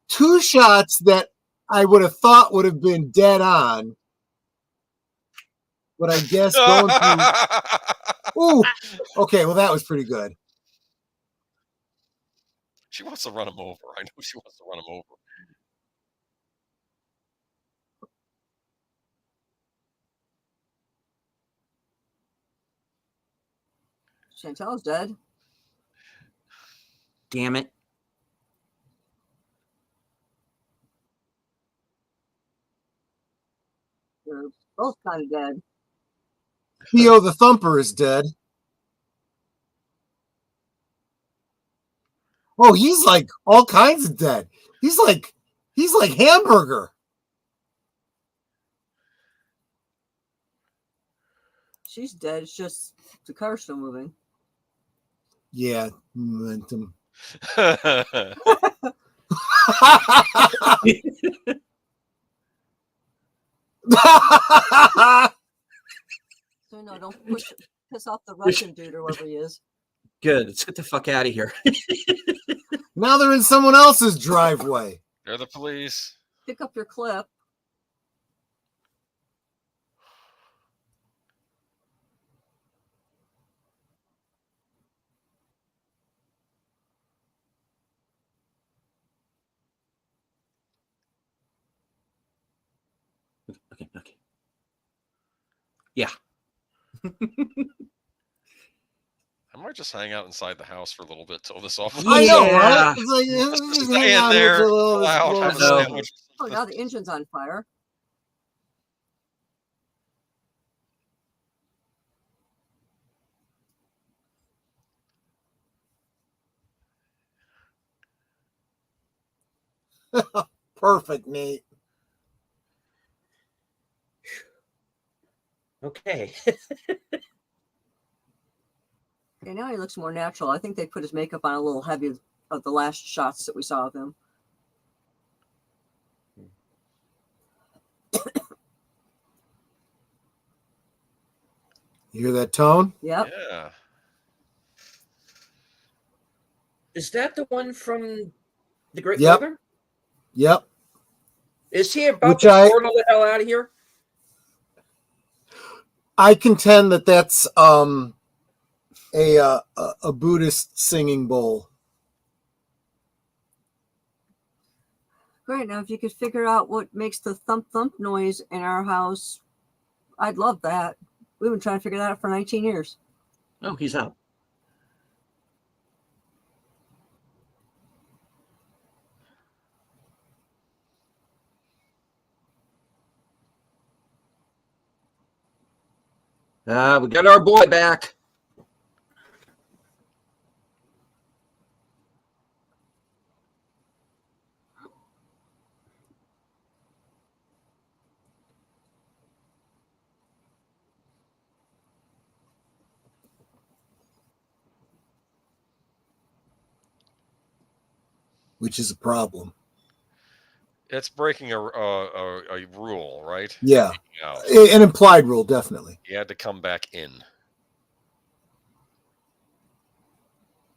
Two shots that I would have thought would have been dead on. But I guess going through. Ooh. Okay, well, that was pretty good. She wants to run him over. I know she wants to run him over. Chantel's dead. Damn it. They're both kind of dead. Theo the Thumper is dead. Oh, he's like all kinds of dead. He's like Hamburger. She's dead. It's just the car's still moving. Yeah, momentum. So no, don't piss off the Russian dude or whoever he is. Good. Let's get the fuck out of here. Now they're in someone else's driveway. They're the police. Pick up your clip. Okay. Yeah. I might just hang out inside the house for a little bit till this all. I know, right? It's like just hang out there, here for a loud, have a sandwich. Oh, now the engine's on fire. Perfect, Nate. Okay. Okay, now he looks more natural. I think they put his makeup on a little heavy of the last shots that we saw of him. You hear that tone? Yep. Yeah. Is that the one from the Great Yep. Northern? Yep. Is he about to portal the hell out of here? I contend that that's a Buddhist singing bowl. Great. Now, if you could figure out what makes the thump thump noise in our house, I'd love that. We've been trying to figure that out for 19 years. Oh, he's out. We got our boy back. Which is a problem. It's breaking a rule, right? Yeah, an implied rule, definitely. He had to come back in.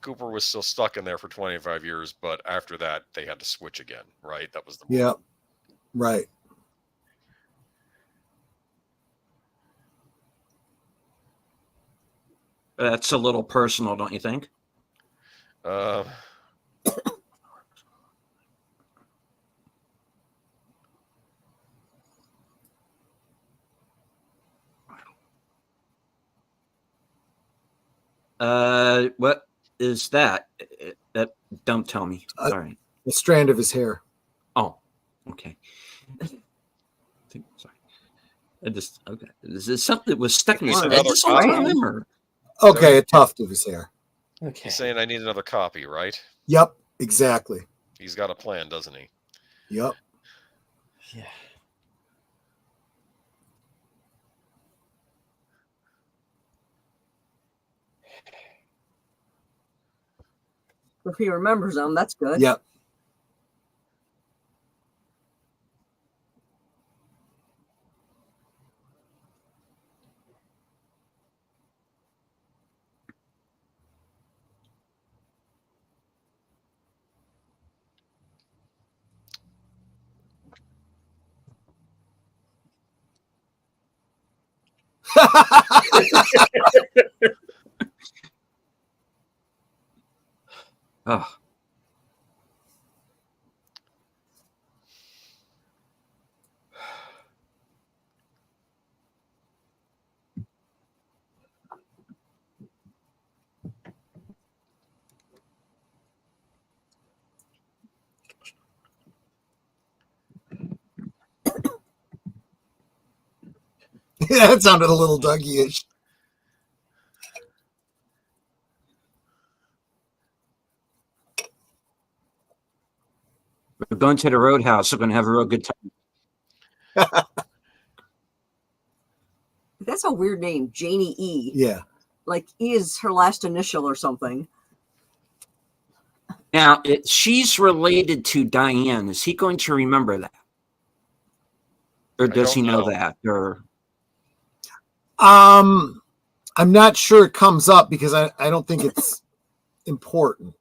Cooper was still stuck in there for 25 years, but after that, they had to switch again, right? That was the rule. Yeah, right. That's a little personal, don't you think? What is that? Don't tell me. Sorry. A strand of his hair. Oh, okay. Sorry. Okay. Is this something that was stuck in his head this whole time? Or? Okay, a tuft of his hair. Okay. He's saying I need another copy, right? Yep, exactly. He's got a plan, doesn't he? Yep. Yeah. If he remembers them, that's good. Yep. Oh. Yeah, that sounded a little Dougie-ish. We're going to the Roadhouse. We're going to have a real good time. That's a weird name, Janie E. Yeah. Like E is her last initial or something. Now, she's related to Diane. Is he going to remember that? Or does he know that? Or I'm not sure it comes up because I don't think it's important.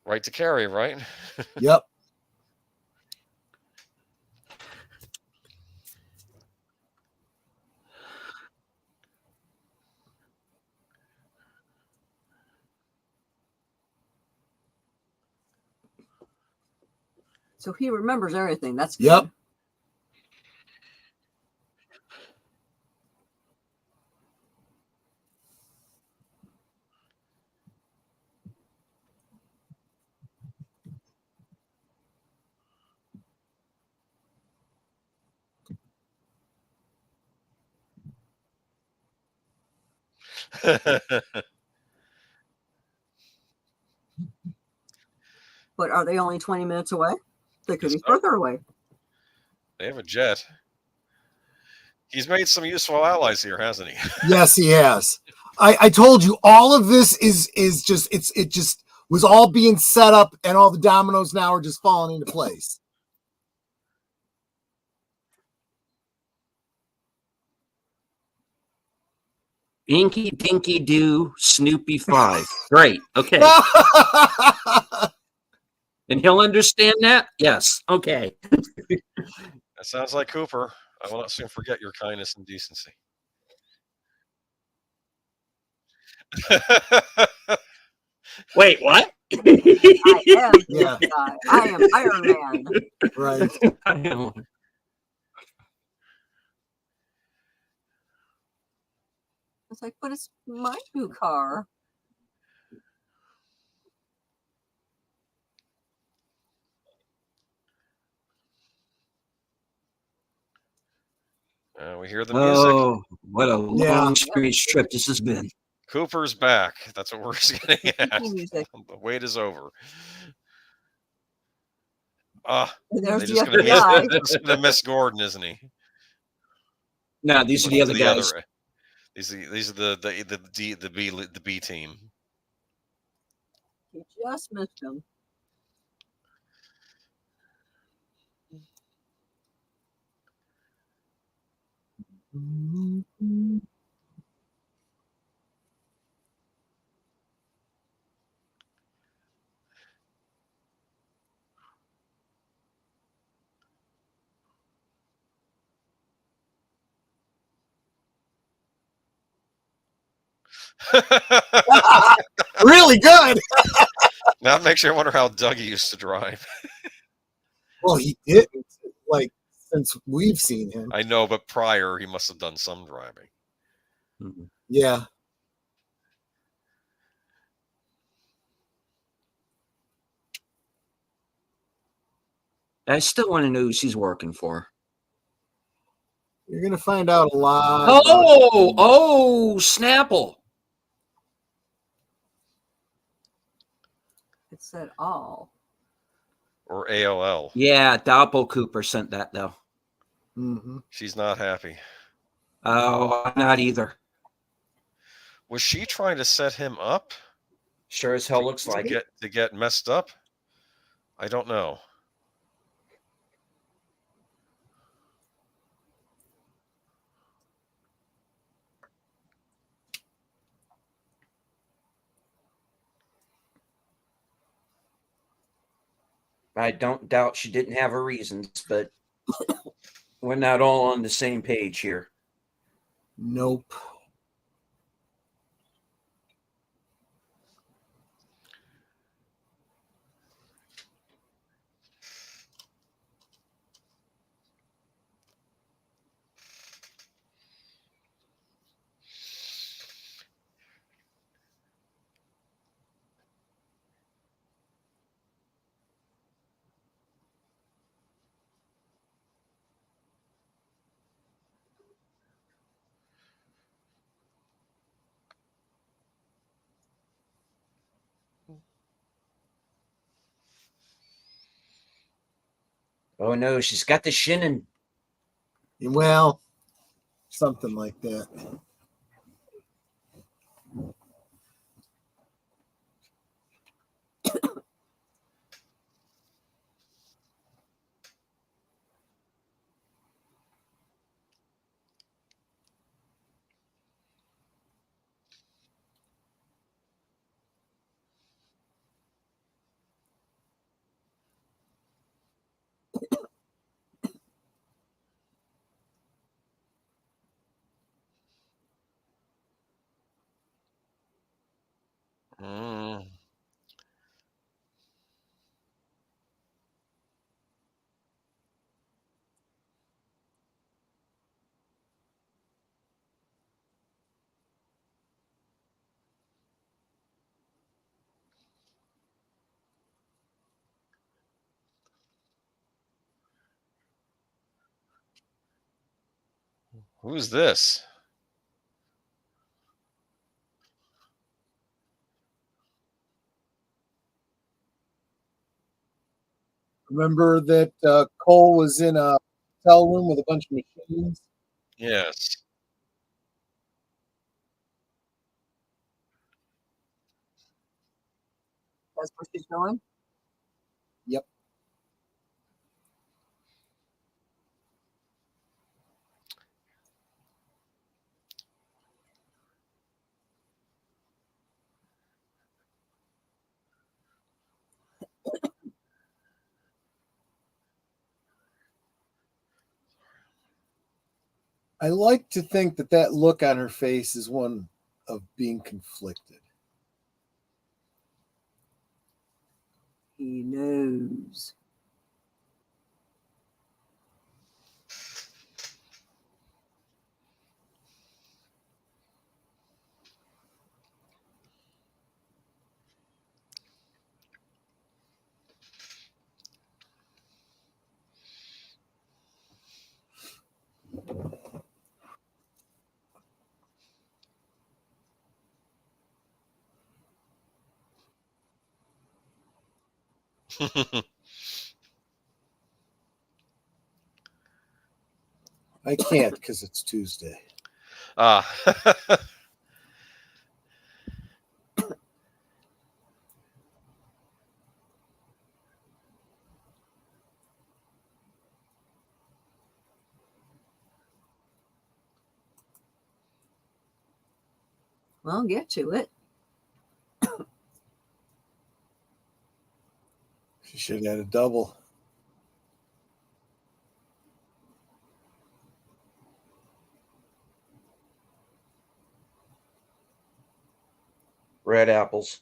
Right to carry, right? Yep. So he remembers everything. That's good. Yep. But are they only 20 minutes away? They could be further away. They have a jet. He's made some useful allies here, hasn't he? Yes, he has. I told you all of this is just it just was all being set up, and all the dominoes now are just falling into place. Inky Dinky Doo Snoopy 5. Great. Okay. And he'll understand that? Yes. Okay. That sounds like Cooper. I will not soon forget your kindness and decency. Wait, what? I am Iron Man. Right. It's like, but it's my new car. We hear the music. Oh, what a long, strange trip this has been. Cooper's back. That's what we're getting at. The wait is over. There's just going to miss Gordon, isn't he? No, these are the other guys. These are the B team. You just missed him. Really good. Now it makes you wonder how Dougie used to drive. Well, he didn't, like, since we've seen him. I know, but prior he must have done some driving. Mm-hmm. Yeah. I still want to know who she's working for. You're going to find out a lot. Oh, Snapple. It said all. Or AOL. Yeah, Doppel Cooper sent that, though. Mm-hmm. She's not happy. Oh, not either. Was she trying to set him up? Sure as hell looks like it. To get messed up? I don't know. I don't doubt she didn't have her reasons, but we're not all on the same page here. Nope. Oh no, she's got the shinning. Well, something like that. Who's this? Remember that Cole was in a hotel room with a bunch of machines? Yes. That's where she's going? Yep. I like to think that look on her face is one of being conflicted. He knows. I can't because it's Tuesday. Ah. Well, get to it. She should have had a double. Red apples.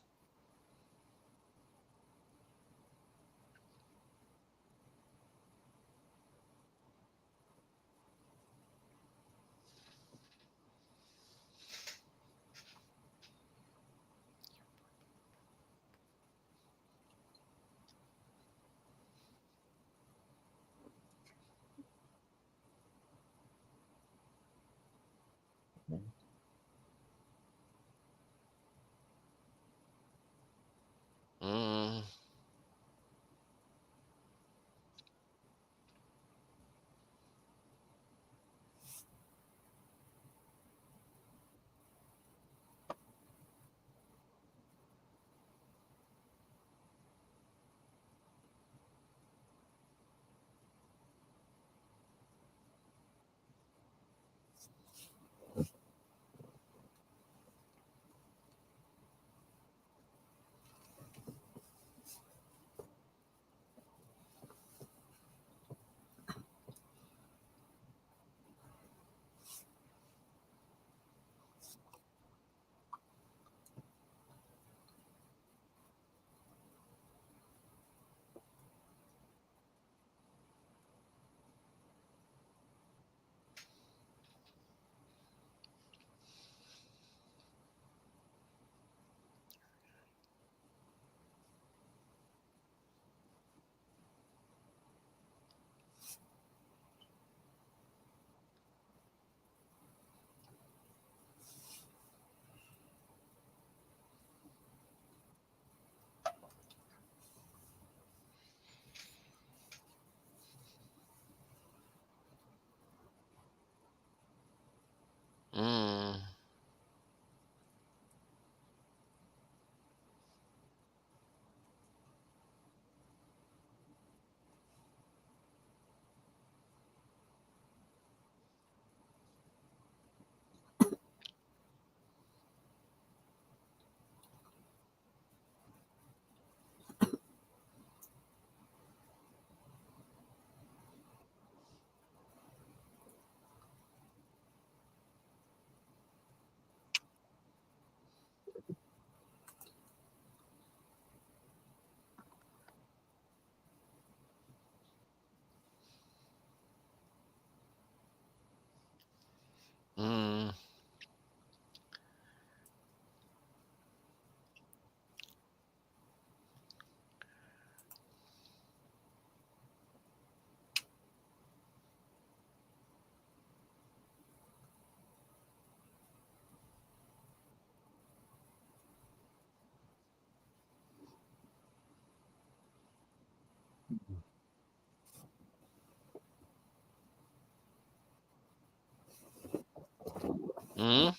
Mm-hmm.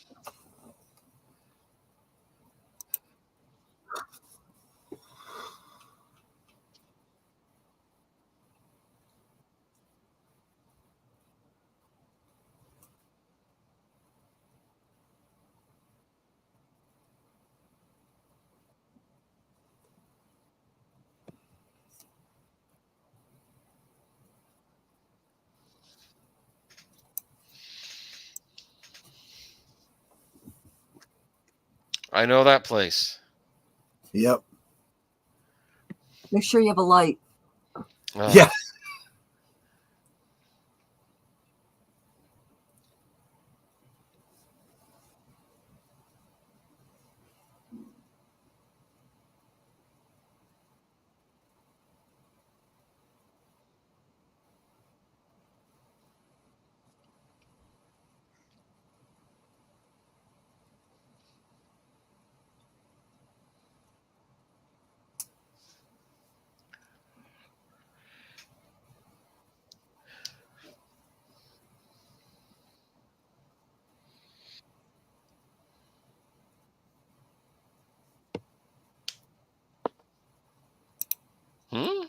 I know that place. Yep. Make sure you have a light. Yeah. Hmm?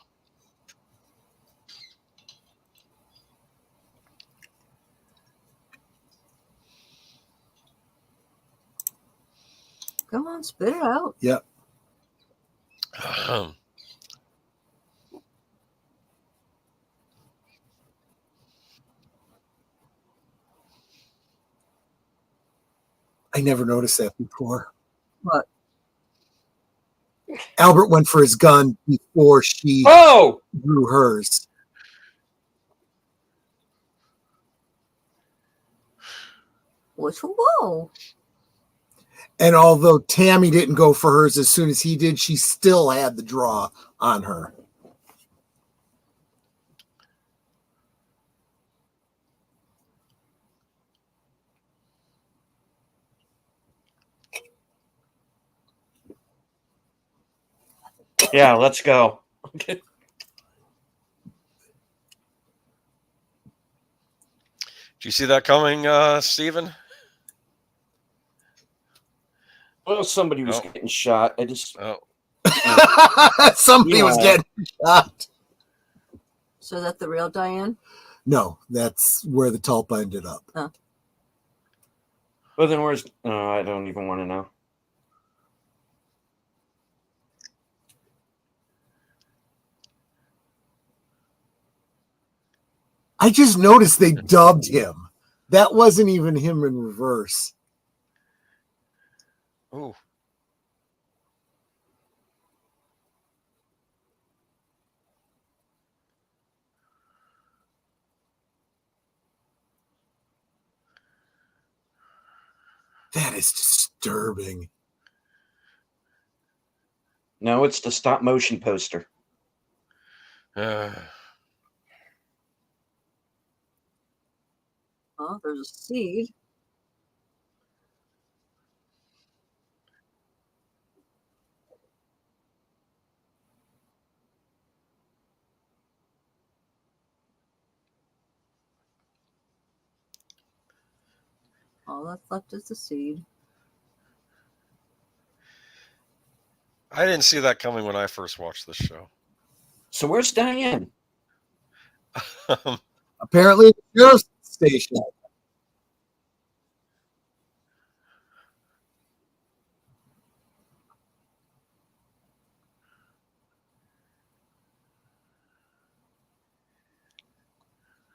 Come on, spit it out. Yep. I never noticed that before. What? Albert went for his gun before she drew hers. Which whoa. And although Tammy didn't go for hers as soon as he did, she still had the draw on her. Yeah, let's go. Do you see that coming, Steven? Well, somebody was getting shot. I just somebody was getting shot. So is that the real Diane? No, that's where the tulpa ended up. Huh. Well, then where's? I don't even want to know. I just noticed they dubbed him. That wasn't even him in reverse. Ooh. That is disturbing. No, it's the stop motion poster. Oh, there's a seed. All that's left is the seed. I didn't see that coming when I first watched this show. So where's Diane? Apparently, the sheriff's station.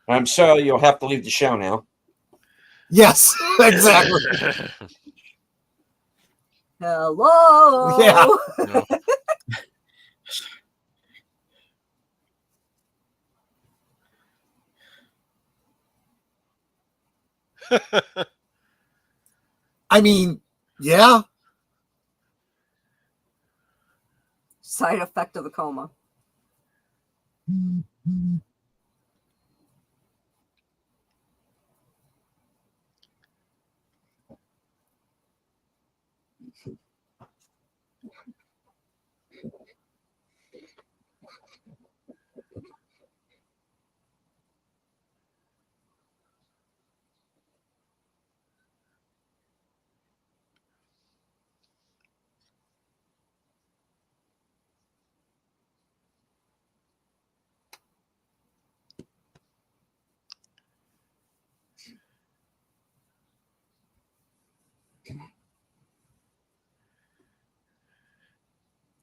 I'm sorry, you'll have to leave the show now. Yes, exactly. Hello. Yeah. No. I mean, yeah. Side effect of the coma.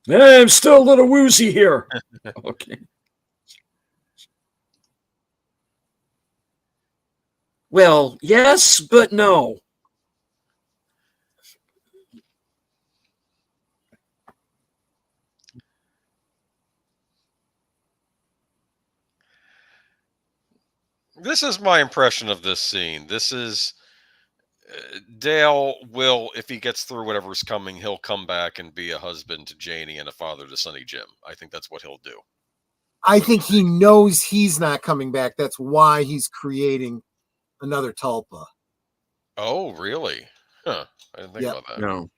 I'm still a little woozy here. Okay. Well, yes, but no. This is my impression of this scene. This is Dale will, if he gets through whatever's coming, he'll come back and be a husband to Janie and a father to Sonny Jim. I think that's what he'll do. I think he knows he's not coming back. That's why he's creating another Tulpa. Oh, really? Huh. I didn't think about that. No.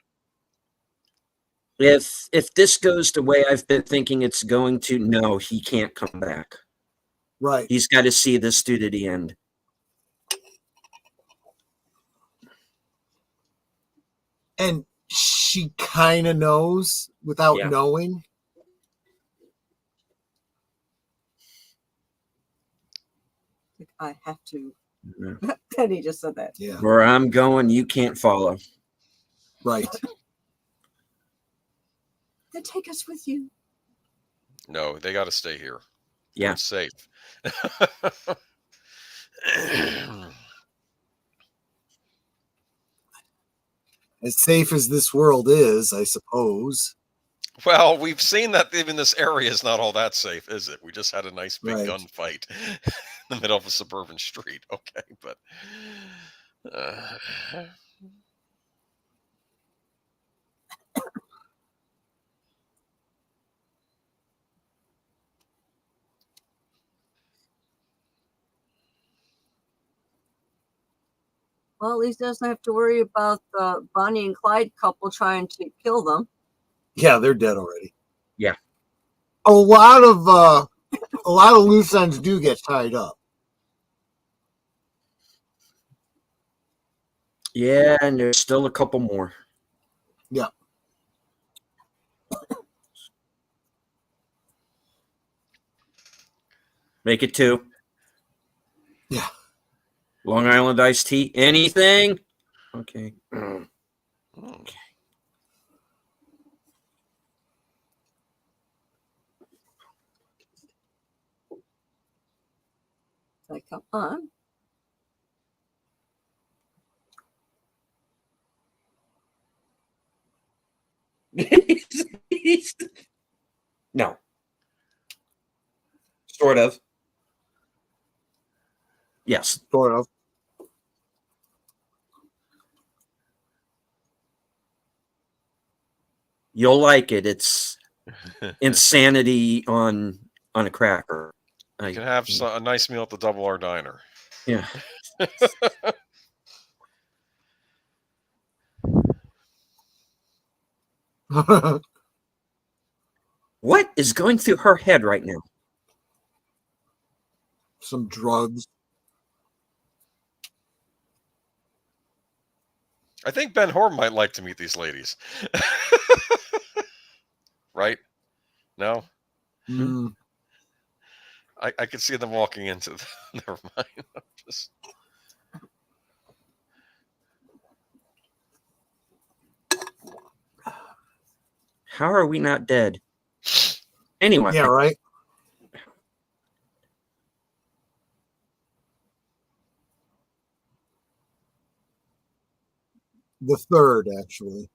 If this goes the way I've been thinking it's going to, no, he can't come back. Right. He's got to see this through to the end. And she kind of knows without knowing. I have to. Then he just said that. Yeah. Where I'm going, you can't follow. Right. Then take us with you. No, they got to stay here. Yeah. It's safe. As safe as this world is, I suppose. Well, we've seen that even this area is not all that safe, is it? We just had a nice big gunfight in the middle of a suburban street. Okay, but well, at least he doesn't have to worry about the Bonnie and Clyde couple trying to kill them. Yeah, they're dead already. Yeah. A lot of loose ends do get tied up. Yeah, and there's still a couple more. Yeah. Make it 2. Yeah. Long Island iced tea. Anything? Okay. Okay. Like, come on. No. Sort of. Yes. Sort of. You'll like it. It's insanity on a cracker. You can have a nice meal at the Double R Diner. Yeah. What is going through her head right now? Some drugs. I think Ben Hor might like to meet these ladies. Right? No? Mm. I could see them walking into the... Never mind. Just... How are we not dead? Anyway. Yeah, right. The third, actually.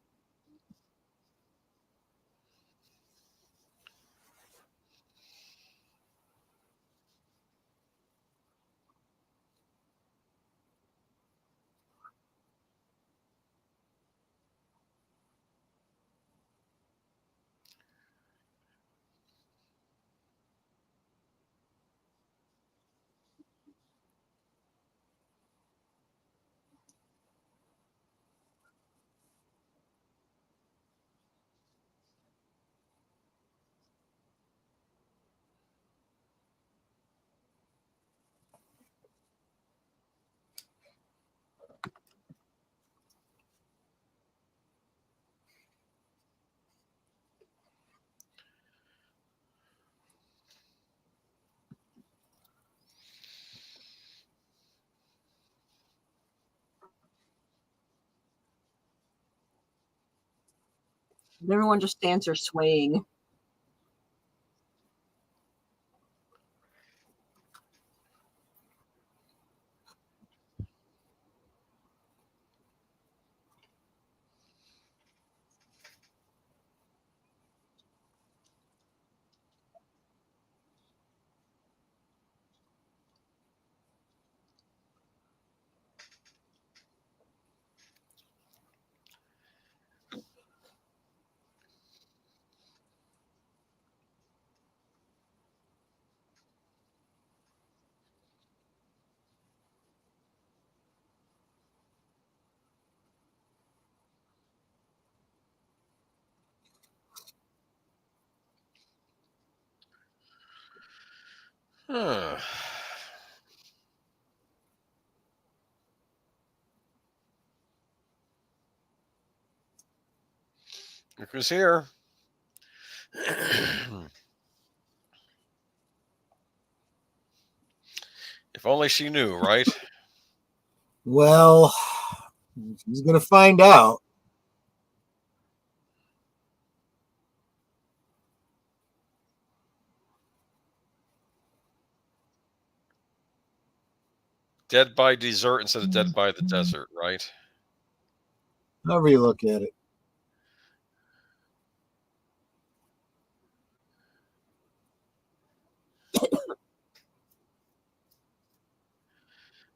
Everyone just stands there swaying. Huh. Look who's here. If only she knew, right? Well, she's going to find out. Dead by desert instead of dead by the desert, right? However you look at it.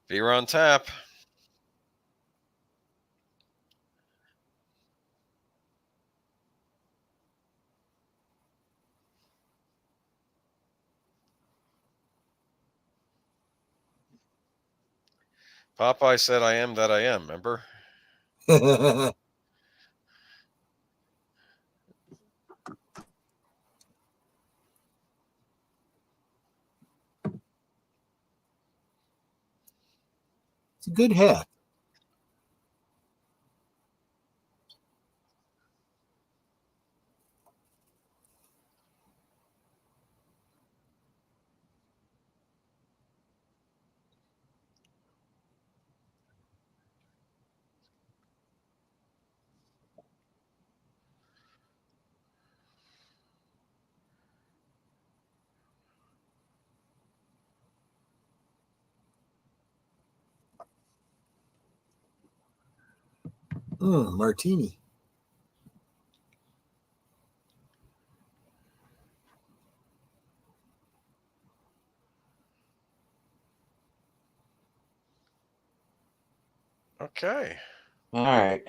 Beer on tap. Popeye said, I am that I am, remember? It's a good hat. Martini. Okay. All right.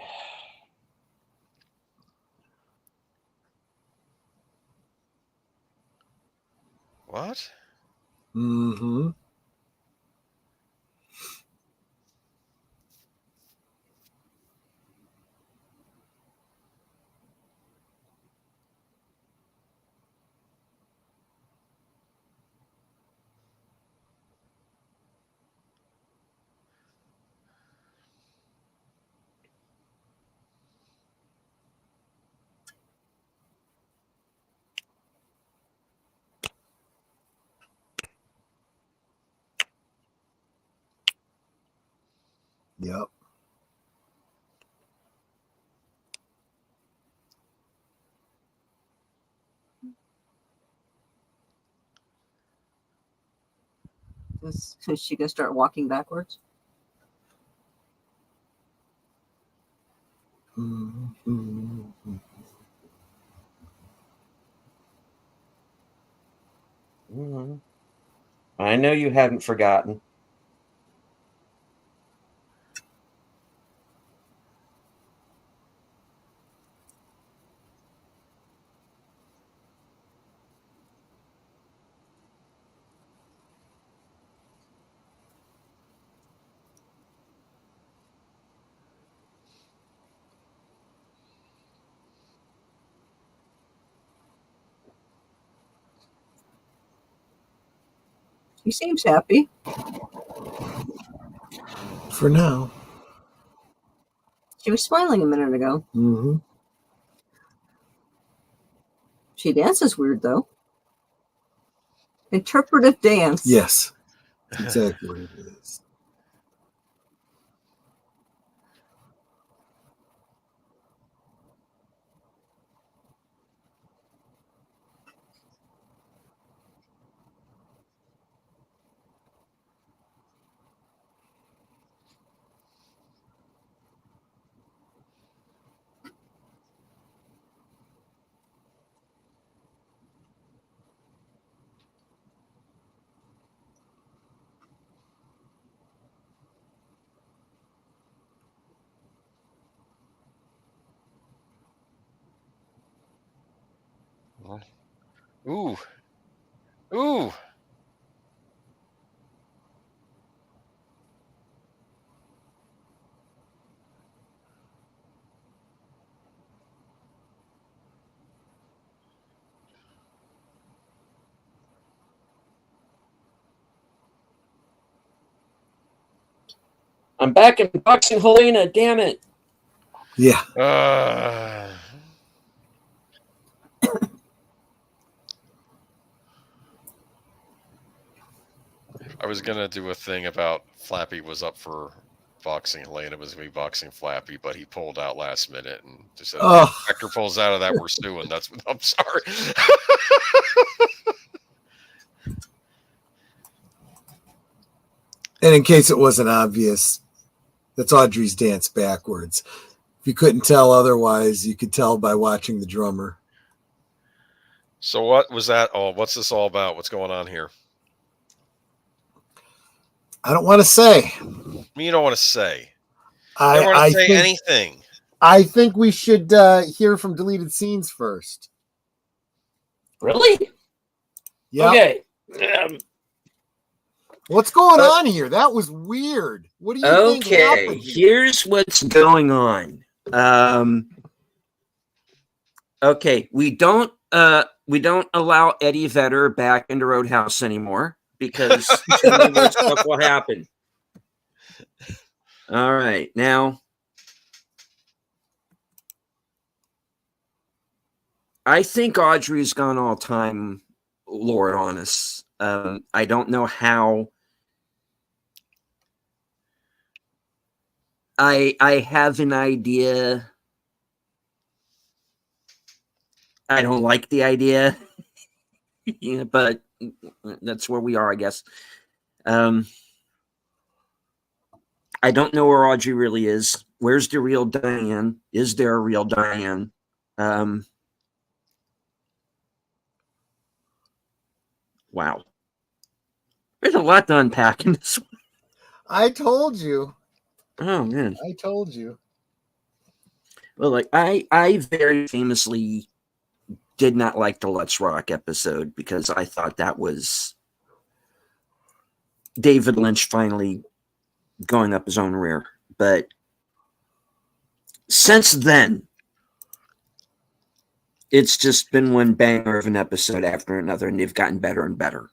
What? Mm-hmm. Yep. Is she gonna start walking backwards? Mm-hmm. Mm-hmm. I know you haven't forgotten. He seems happy. For now. She was smiling a minute ago. Mm-hmm. She dances weird, though. Interpretive dance. Yes. That's exactly what it is. Ooh. Ooh. I'm back in boxing Helena, damn it. Yeah. I was gonna do a thing about Flappy was up for boxing Helena, was gonna be boxing Flappy, but he pulled out last minute and just said, if Hector pulls out of that, we're suing. That's what I'm sorry. And in case it wasn't obvious, that's Audrey's dance backwards. If you couldn't tell otherwise, you could tell by watching the drummer. So what was that all? What's this all about? What's going on here? I don't want to say. You don't want to say. I don't want to say anything. I think we should hear from deleted scenes first. Really? Yeah. Okay. What's going on here? That was weird. What do you think happened? Okay, here's what's going on. Okay, we don't allow Eddie Vedder back into Roadhouse anymore because stuff will happen. All right, now I think Audrey's gone all time Lord on us. I don't know how. I have an idea. I don't like the idea, yeah, but that's where we are, I guess. I don't know where Audrey really is. Where's the real Diane? Is there a real Diane? Wow. There's a lot to unpack in this one. I told you. Oh, man. I told you. Well, like, I very famously did not like the Let's Rock episode because I thought that was David Lynch finally going up his own rear. But since then, it's just been one banger of an episode after another, and they've gotten better and better.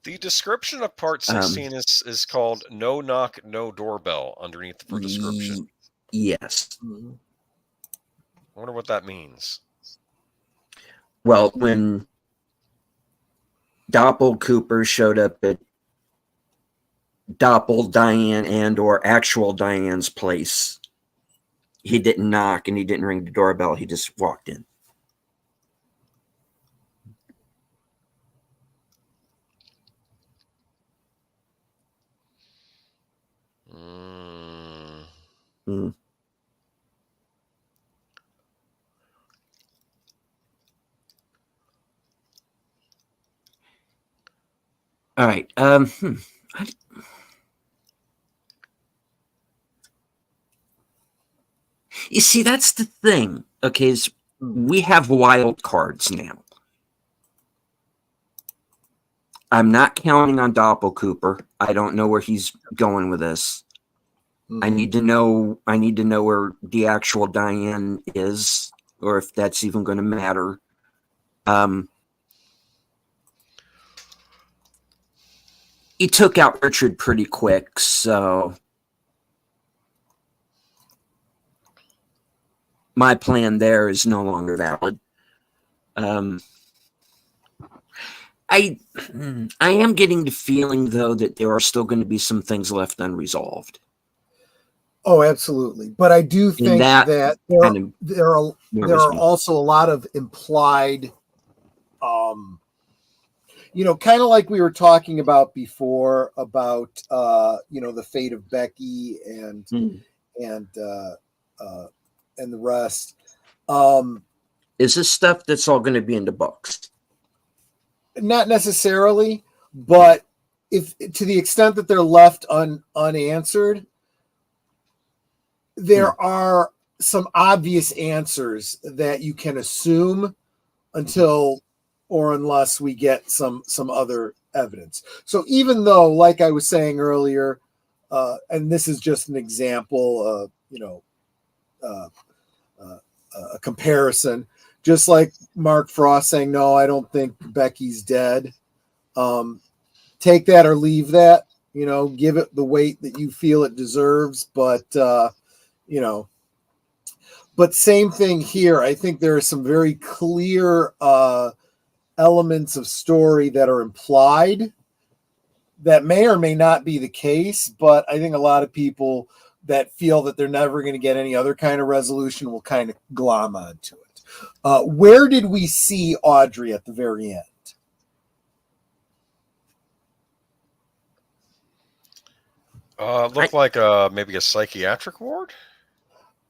The description of part 16 is called "No Knock, No Doorbell" underneath the description. Yes. I wonder what that means. Well, when Doppel Cooper showed up at Doppel, Diane, and or actual Diane's place, he didn't knock and he didn't ring the doorbell. He just walked in. Mm. All right. You see, that's the thing. Okay, is we have wild cards now. I'm not counting on Doppel Cooper. I don't know where he's going with this. I need to know where the actual Diane is, or if that's even going to matter. He took out Richard pretty quick, so my plan there is no longer valid. I am getting the feeling, though, that there are still going to be some things left unresolved. Oh, absolutely. But I do think that there are also a lot of implied, kind of like we were talking about before about, the fate of Becky and the rest. Is this stuff that's all going to be in the books? Not necessarily, but if to the extent that they're left unanswered, there are some obvious answers that you can assume until or unless we get some other evidence. So even though, like I was saying earlier, and this is just an example, a comparison, just like Mark Frost saying, no, I don't think Becky's dead. Take that or leave that, give it the weight that you feel it deserves. But, but same thing here. I think there are some very clear elements of story that are implied that may or may not be the case. But I think a lot of people that feel that they're never going to get any other kind of resolution will kind of glom onto it. Where did we see Audrey at the very end? Looked like maybe a psychiatric ward.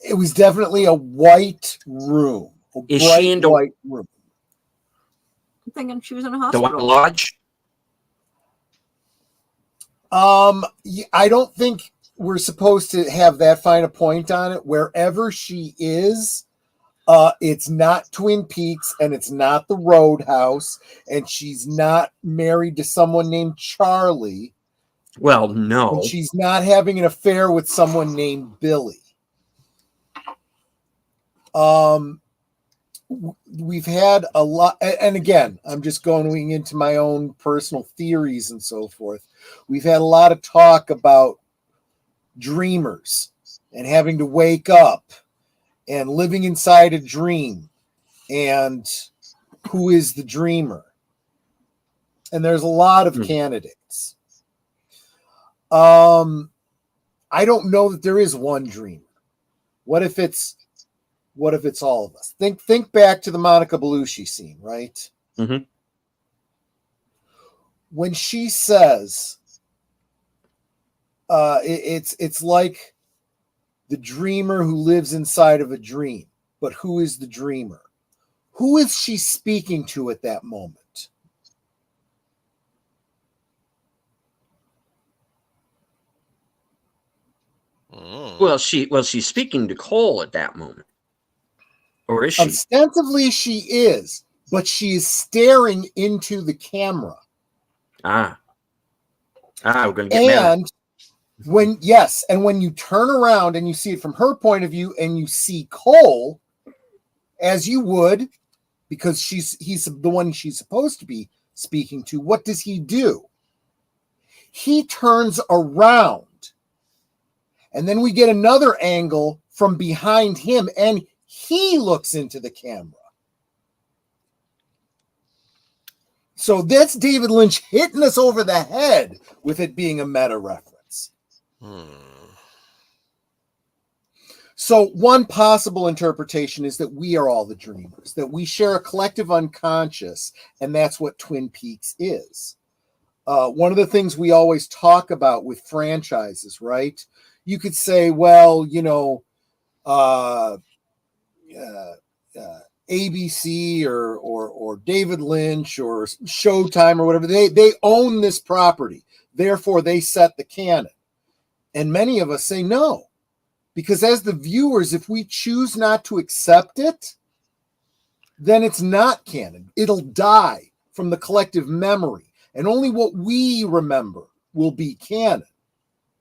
It was definitely a white room. Is she in the white room? I'm thinking she was in a The hospital. White Lodge? I don't think we're supposed to have that fine a point on it. Wherever she is, it's not Twin Peaks and it's not the Roadhouse, and she's not married to someone named Charlie. Well, no. And she's not having an affair with someone named Billy. We've had a lot, and again, I'm just going into my own personal theories and so forth. We've had a lot of talk about dreamers and having to wake up and living inside a dream, and who is the dreamer? And there's a lot of candidates. I don't know that there is one dreamer. What if it's all of us? Think back to the Monica Bellucci scene, right? Mm-hmm. When she says, it's like the dreamer who lives inside of a dream, but who is the dreamer? Who is she speaking to at that moment? Well, she's speaking to Cole at that moment. Or is she? Ostensibly she is, but she is staring into the camera. We're going to get mad. When you turn around and you see it from her point of view and you see Cole, as you would, because he's the one she's supposed to be speaking to, what does he do? He turns around. And then we get another angle from behind him, and he looks into the camera. So that's David Lynch hitting us over the head with it being a meta reference. So one possible interpretation is that we are all the dreamers, that we share a collective unconscious, and that's what Twin Peaks is. One of the things we always talk about with franchises, right? You could say, well, ABC or David Lynch or Showtime or whatever, they own this property. Therefore, they set the canon. And many of us say no. Because as the viewers, if we choose not to accept it, then it's not canon. It'll die from the collective memory. And only what we remember will be canon.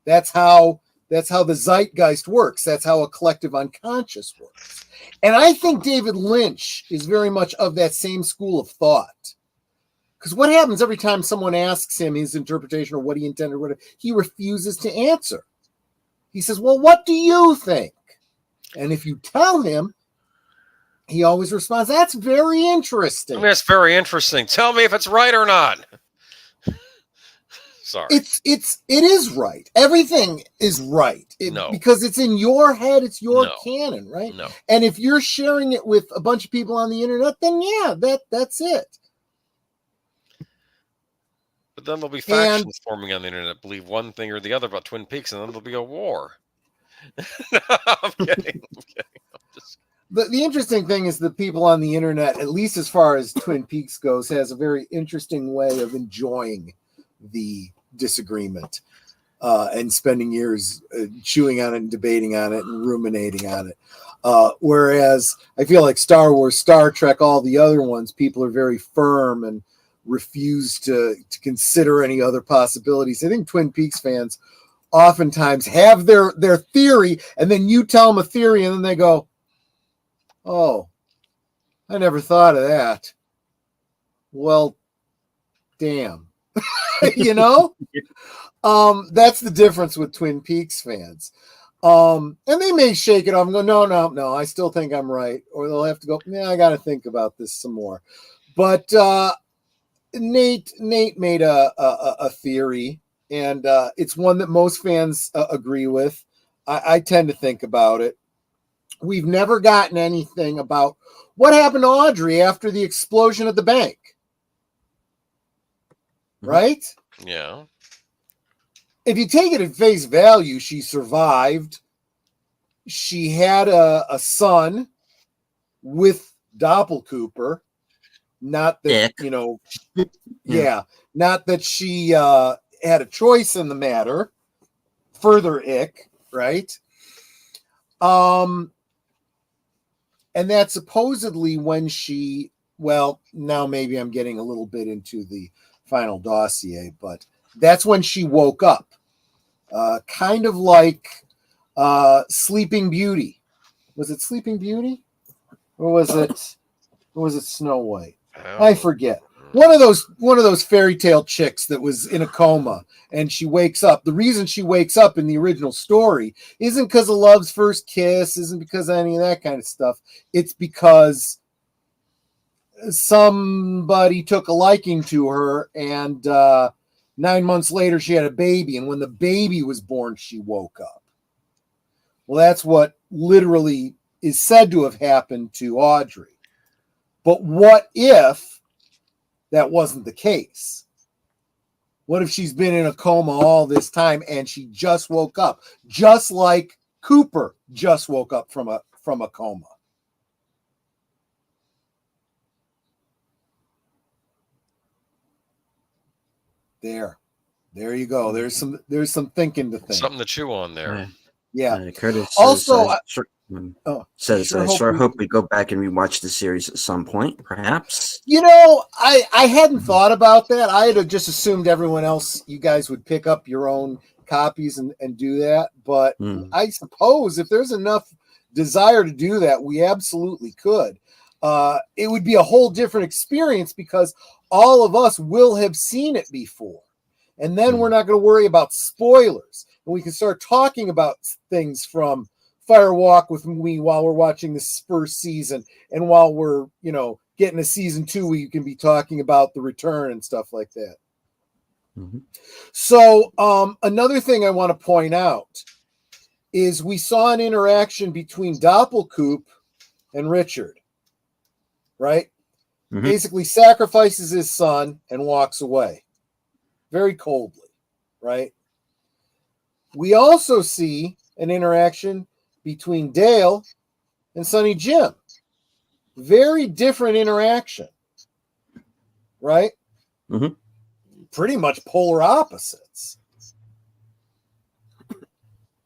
That's how the zeitgeist works. That's how a collective unconscious works. And I think David Lynch is very much of that same school of thought. Because what happens every time someone asks him his interpretation or what he intended, whatever, he refuses to answer. He says, well, what do you think? And if you tell him, he always responds, that's very interesting. That's very interesting. Tell me if it's right or not. Sorry. It is right. Everything is right. No. Because it's in your head, it's your canon, right? No. And if you're sharing it with a bunch of people on the internet, then yeah, that's it. But then there'll be factions forming on the internet, believe one thing or the other about Twin Peaks, and then there'll be a war. No, I'm kidding. The interesting thing is that people on the internet, at least as far as Twin Peaks goes, has a very interesting way of enjoying the disagreement. and spending years chewing on it and debating on it and ruminating on it. Whereas I feel like Star Wars, Star Trek, all the other ones, people are very firm and refuse to consider any other possibilities. I think Twin Peaks fans oftentimes have their theory, and then you tell them a theory, and then they go, "Oh, I never thought of that." Well, damn. You know? That's the difference with Twin Peaks fans. And they may shake it off and go, no, I still think I'm right. Or they'll have to go, yeah, I got to think about this some more. But Nate made a theory, and it's one that most fans agree with. I tend to think about it. We've never gotten anything about what happened to Audrey after the explosion at the bank. Right? Yeah. If you take it at face value, she survived. She had a son with Doppelcooper. Not that, not that she had a choice in the matter. Further ick, right? And that supposedly when she, well, now maybe I'm getting a little bit into the final dossier, but that's when she woke up. Kind of like Sleeping Beauty. Was it Sleeping Beauty? Or was it Snow White? I forget. One of those fairy tale chicks that was in a coma and she wakes up. The reason she wakes up in the original story isn't because of love's first kiss, isn't because of any of that kind of stuff. It's because somebody took a liking to her, and 9 months later she had a baby, and when the baby was born, she woke up. Well, that's what literally is said to have happened to Audrey. But what if that wasn't the case? What if she's been in a coma all this time and she just woke up, just like Cooper just woke up from a coma? There you go. There's some thinking to think. Something to chew on there. Yeah. Curtis also says, I sure hope we go back and rewatch the series at some point, perhaps. I hadn't thought about that. I had just assumed everyone else, you guys would pick up your own copies and do that. But I suppose if there's enough desire to do that, we absolutely could. It would be a whole different experience because all of us will have seen it before. And then we're not going to worry about spoilers. And we can start talking about things from Fire Walk with Me while we're watching this first season. And while we're, getting a season 2, we can be talking about the return and stuff like that. Mm-hmm. So another thing I want to point out is we saw an interaction between Doppelkoop and Richard, right? Mm-hmm. Basically sacrifices his son and walks away very coldly, right? We also see an interaction between Dale and Sonny Jim. Very different interaction, right? Mm-hmm. Pretty much polar opposites.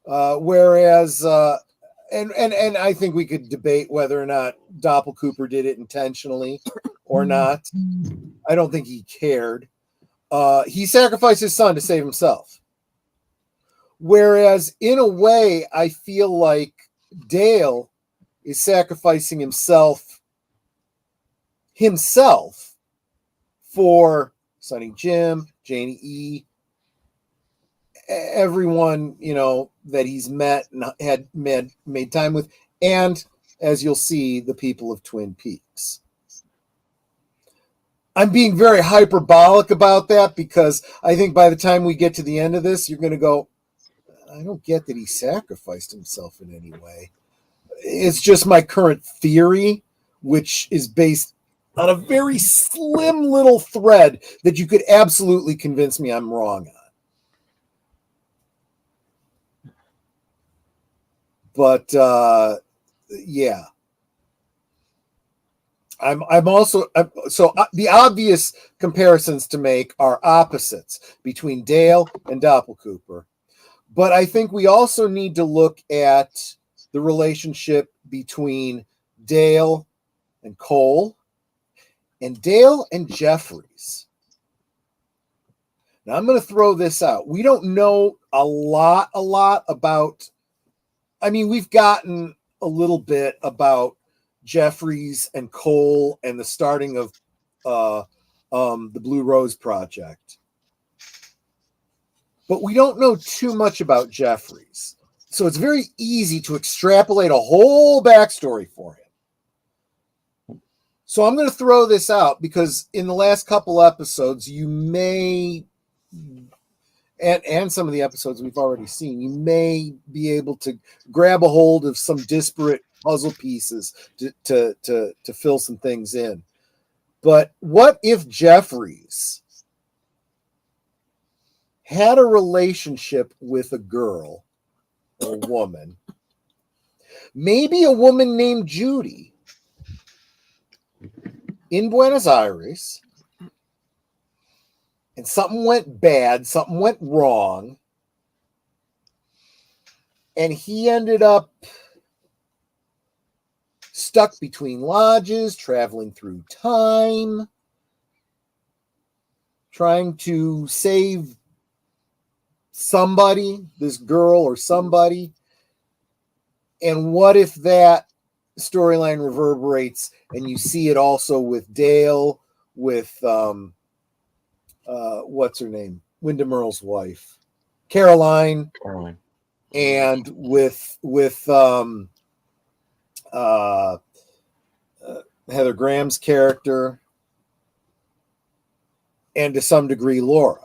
Whereas, and I think we could debate whether or not Doppelcooper did it intentionally or not. I don't think he cared. He sacrificed his son to save himself. Whereas, in a way, I feel like Dale is sacrificing himself for Sonny Jim, Janie E., everyone, that he's met and had made time with, and, as you'll see, the people of Twin Peaks. I'm being very hyperbolic about that because I think by the time we get to the end of this, you're going to go, I don't get that he sacrificed himself in any way. It's just my current theory, which is based on a very slim little thread that you could absolutely convince me I'm wrong on. But yeah, I'm also the obvious comparisons to make are opposites between Dale and Doppelcooper. But I think we also need to look at the relationship between Dale and Cole and Dale and Jeffries. Now, I'm going to throw this out. We don't know a lot about, I mean, we've gotten a little bit about Jeffries and Cole and the starting of the Blue Rose Project. But we don't know too much about Jeffries. So it's very easy to extrapolate a whole backstory for him. So I'm going to throw this out because in the last couple episodes, you may, and some of the episodes we've already seen, you may be able to grab a hold of some disparate puzzle pieces to fill some things in. But what if Jeffries had a relationship with a girl or a woman, maybe a woman named Judy in Buenos Aires, and something went bad, something went wrong, and he ended up stuck between lodges, traveling through time, trying to save somebody, this girl or somebody. And what if that storyline reverberates and you see it also with Dale, with what's her name? Wyndham Earle's wife, Caroline. And with Heather Graham's character, and to some degree Laura.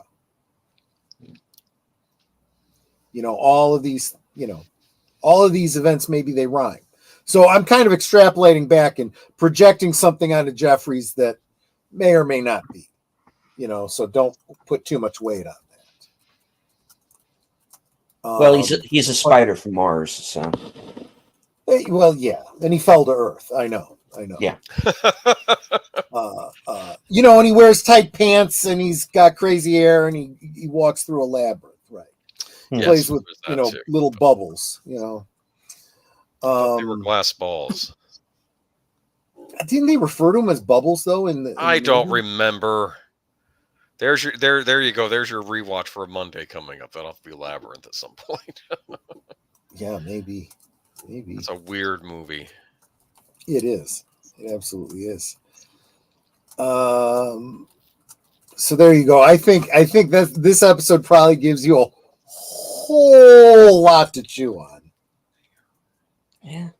All of these events, maybe they rhyme. So I'm kind of extrapolating back and projecting something onto Jeffries that may or may not be, so don't put too much weight on that. Well, he's a spider from Mars, so. Well, yeah, and he fell to Earth. I know. Yeah. And he wears tight pants and he's got crazy hair and he walks through a labyrinth. He plays with little bubbles. They were glass balls. Didn't they refer to them as bubbles though? I don't remember. There you go. There's your rewatch for a Monday coming up. That'll have to be Labyrinth at some point. Yeah, maybe. It's a weird movie. It is. It absolutely is. So there you go. I think that this episode probably gives you a whole lot to chew on. Yeah.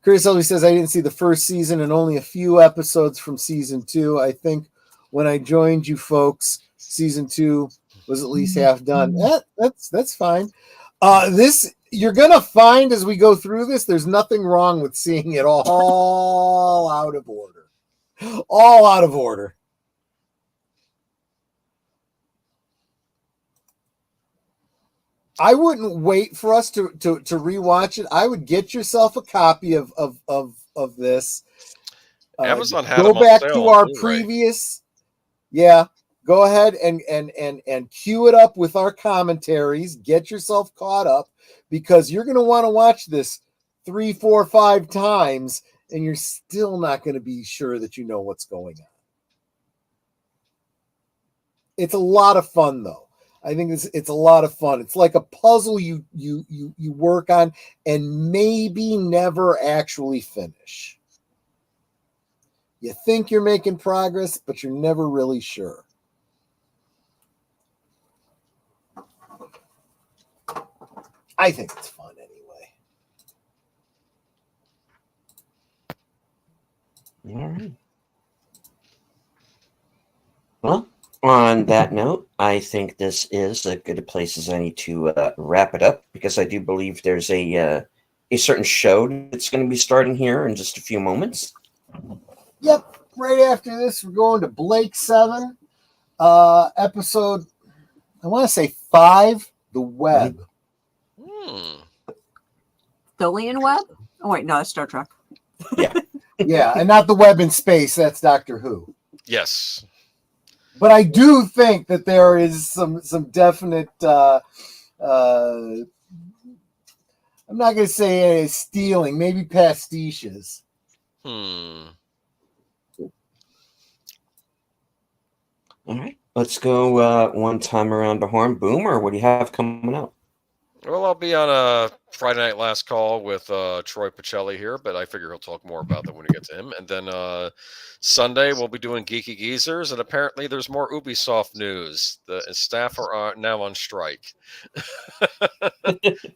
Chris Selby says, I didn't see the first season and only a few episodes from season 2. I think when I joined you folks, season 2 was at least half done. That's fine. This you're gonna find as we go through this, there's nothing wrong with seeing it all out of order. All out of order. I wouldn't wait for us to rewatch it. I would get yourself a copy of this. Amazon had go them back on sale to on our Blu-ray. previous. Yeah, go ahead and queue it up with our commentaries. Get yourself caught up because you're going to want to watch this 3, 4, 5 times, and you're still not going to be sure that you know what's going on. It's a lot of fun, though. I think it's a lot of fun. It's like a puzzle you work on and maybe never actually finish. You think you're making progress, but you're never really sure. I think it's fun anyway. All right. Well, on that note, I think this is as good a place as any to wrap it up because I do believe there's a certain show that's going to be starting here in just a few moments. Yep. Right after this, we're going to Blake 7, episode, I want to say 5, The Web. Tholian Web? Oh, wait, no, that's Star Trek. Yeah. Yeah, and not The Web in Space. That's Doctor Who. Yes. But I do think that there is some definite. I'm not going to say stealing, maybe pastiches. All right, let's go one time around the horn. Boomer, what do you have coming up? Well, I'll be on a Friday Night Last Call with Troy Pacelli here, but I figure he'll talk more about that when we get to him. And then Sunday, we'll be doing Geeky Geezers, and apparently there's more Ubisoft news. The staff are now on strike.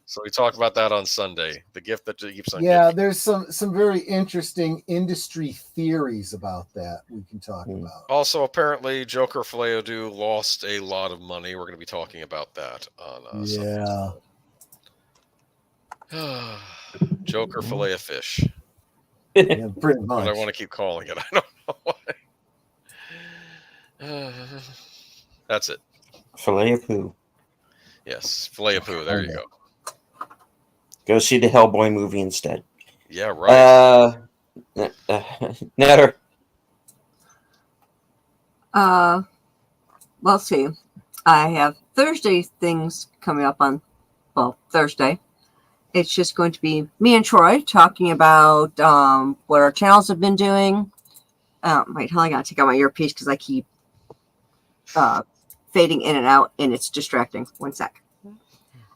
So we talk about that on Sunday. The gift that keeps on giving. There's some very interesting industry theories about that we can talk about. Also, apparently, Joker Filet-O-Dew lost a lot of money. We're going to be talking about that on Sunday. Joker Filet of Fish. Yeah, pretty much. But I want to keep calling it. I don't know why. That's it. Filet of Poo. Yes, Filet of Poo. There you go. Go see the Hellboy movie instead. Yeah, right. Netter. Let's see. I have Thursday things coming up on, Thursday. It's just going to be me and Troy talking about what our channels have been doing. Wait, I got to take out my earpiece because I keep fading in and out, and it's distracting. 1 sec.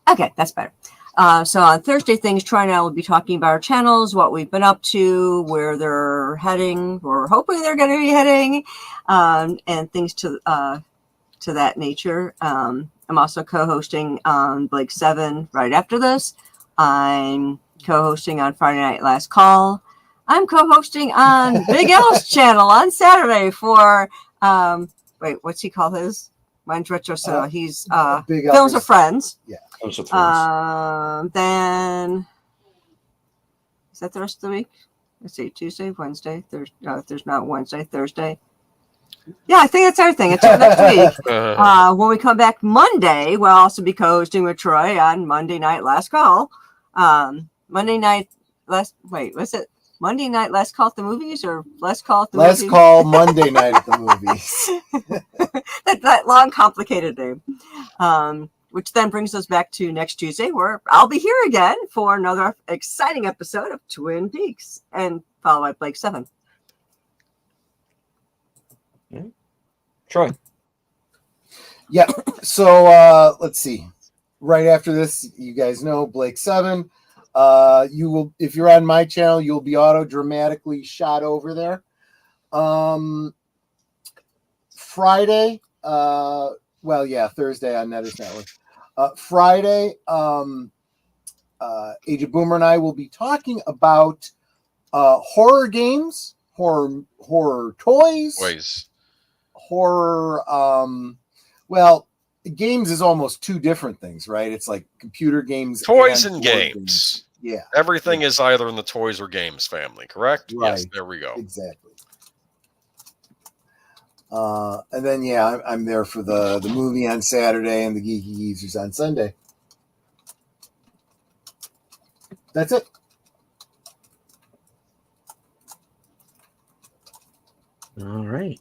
Okay, that's better. So on Thursday things, Troy and I will be talking about our channels, what we've been up to, where they're heading, or hoping they're going to be heading, and things to that nature. I'm also co-hosting on Blake 7 right after this. I'm co-hosting on Friday Night Last Call. I'm co-hosting on Big L's channel on Saturday for what's he call his? Mine's Retro Cinema. He's Films with Friends. Yeah. Films with Friends. Then is that the rest of the week? Let's see, Tuesday, Wednesday, Thursday. If there's not Wednesday, Thursday. Yeah, I think that's everything. It's next week. When we come back Monday, we'll also be co-hosting with Troy on Monday Night Last Call. Monday Night Last Call at the movies, or Last Call at the movies? Last Call Monday Night at the movies. that long, complicated name. Which then brings us back to next Tuesday, where I'll be here again for another exciting episode of Twin Peaks, and followed by Blake 7. Yeah. Troy. Yeah. So let's see. Right after this, you guys know Blake 7. You will, if you're on my channel, you'll be auto dramatically shot over there. Friday, Thursday on Netter's Network. Friday, Agent Boomer and I will be talking about horror games, horror toys, horror. Games is almost two different things, right? It's like computer games, toys and games. Yeah, everything is either in the toys or games family, correct? Right. Yes, there we go. Exactly. And then I'm there for the movie on Saturday and the Geeky Geezers on Sunday. That's it. All right.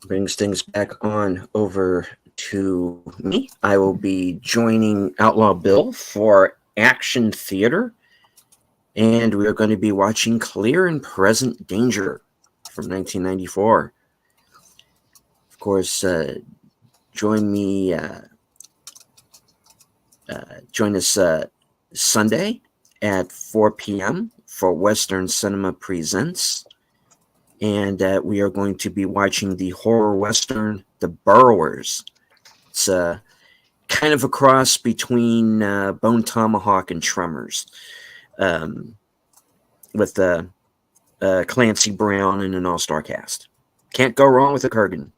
Brings things back on over to me. I will be joining Outlaw Bill for Action Theater, and we are going to be watching Clear and Present Danger from 1994. Of course, join us Sunday at 4 p.m. for Western Cinema Presents. And we are going to be watching the horror western, The Burrowers. It's kind of a cross between Bone Tomahawk and Tremors, with Clancy Brown and an all-star cast. Can't go wrong with a Kurgan.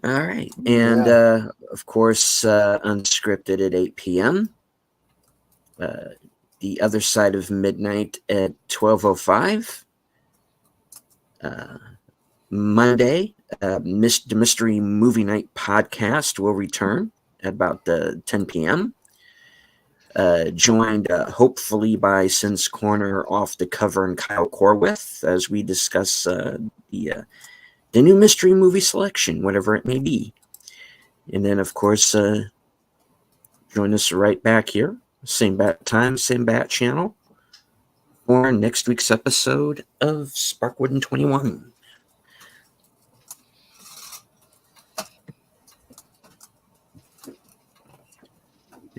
All right. And, of course, Unscripted at 8 p.m. The Other Side of Midnight at 12:05. Monday, the Mystery Movie Night podcast will return at about 10 p.m. Joined hopefully by Sin's Corner, Off the Cover, and Kyle Corwith as we discuss the the new mystery movie selection, whatever it may be. And then, of course, join us right back here, same bat time, same bat channel, for next week's episode of Sparkwood and 21.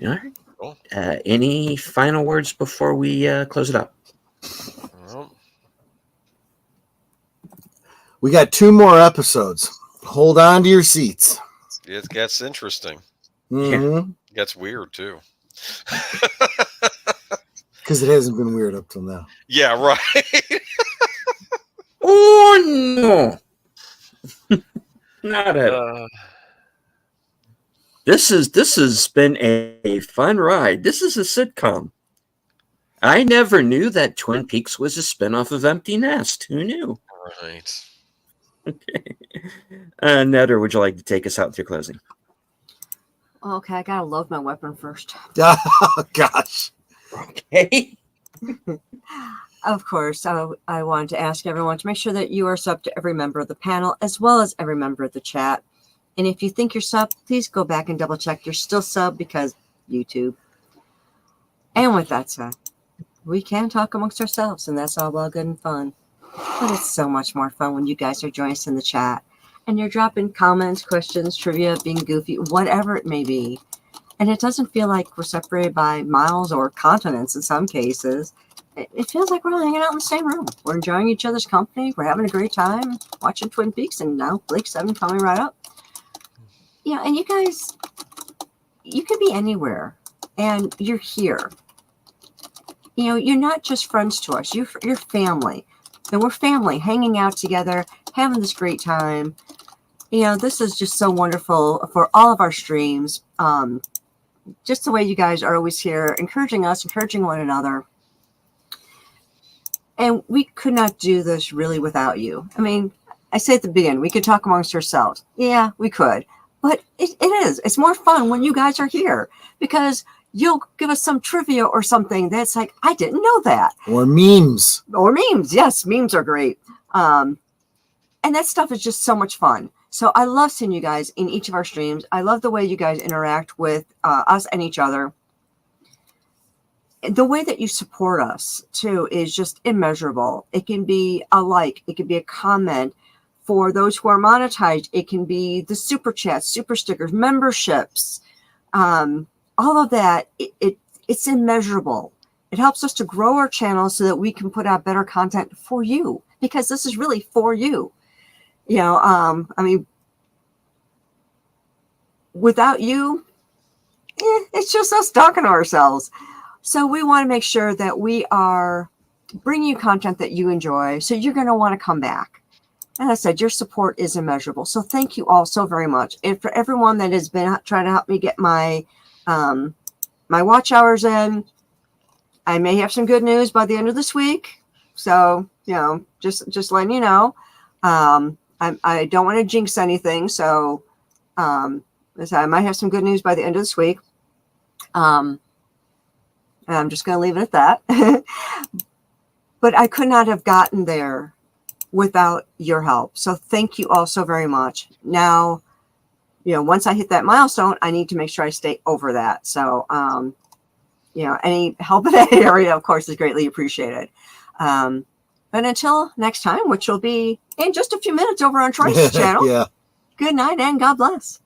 All right. Cool. Any final words before we close it up? We got 2 more episodes. Hold on to your seats. It gets interesting. Mm-hmm. It gets weird too. Because it hasn't been weird up till now. Yeah, right. Oh no! Not a. This has been a fun ride. This is a sitcom. I never knew that Twin Peaks was a spinoff of Empty Nest. Who knew? Right. Okay. Netter, would you like to take us out with your closing? Okay, I gotta load my weapon first. Oh, gosh. Okay. Of course, I wanted to ask everyone to make sure that you are sub to every member of the panel as well as every member of the chat. And if you think you're sub, please go back and double check you're still sub because YouTube. And with that said, we can talk amongst ourselves, and that's all well good and fun. But it's so much more fun when you guys are joining us in the chat and you're dropping comments, questions, trivia, being goofy, whatever it may be. And it doesn't feel like we're separated by miles or continents in some cases. It feels like we're all hanging out in the same room. We're enjoying each other's company. We're having a great time watching Twin Peaks, and now Blake 7 coming right up. Yeah, and you guys, you could be anywhere, and you're here. You know, you're not just friends to us. You're family. And we're family, hanging out together, having this great time. You know, this is just so wonderful for all of our streams. Just the way you guys are always here, encouraging us, encouraging one another. And we could not do this really without you. I mean, I say at the beginning, we could talk amongst ourselves. Yeah, we could. But it is. It's more fun when you guys are here because you'll give us some trivia or something that's like, I didn't know that. Or memes. Or memes. Yes, memes are great. And that stuff is just so much fun. So I love seeing you guys in each of our streams. I love the way you guys interact with us and each other. The way that you support us, too, is just immeasurable. It can be a like. It can be a comment. For those who are monetized, it can be the super chats, super stickers, memberships. All of that, it's immeasurable. It helps us to grow our channel so that we can put out better content for you, because this is really for you. You know, I mean, without you, it's just us talking to ourselves. So we want to make sure that we are bringing you content that you enjoy. So you're going to want to come back. And I said, your support is immeasurable. So thank you all so very much. And for everyone that has been trying to help me get my my watch hours in, I may have some good news by the end of this week. So, you know, just letting you know. I don't want to jinx anything. So I might have some good news by the end of this week. And I'm just going to leave it at that. But I could not have gotten there without your help. So thank you all so very much. Now, you know, once I hit that milestone, I need to make sure I stay over that. So, you know, any help in that area, of course, is greatly appreciated. But until next time, which will be in just a few minutes over on Troy's channel. Yeah. Good night and God bless.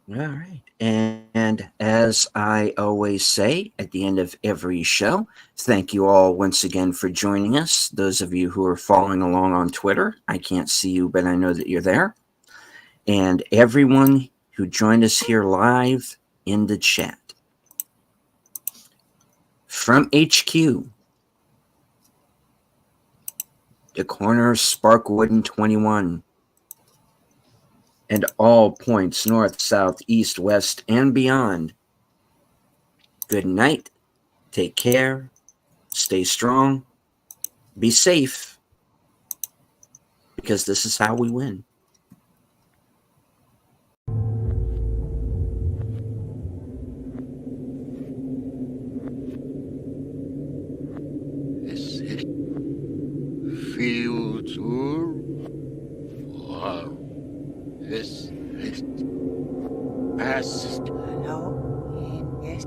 All right. And as I always say at the end of every show, thank you all once again for joining us. Those of you who are following along on Twitter, I can't see you, but I know that you're there. And everyone who joined us here live in the chat. From HQ, the corner of Sparkwood and 21, and all points north, south, east, west, and beyond. Good night. Take care. Stay strong. Be safe. Because this is how we win. Fields This past. Hello? Yes.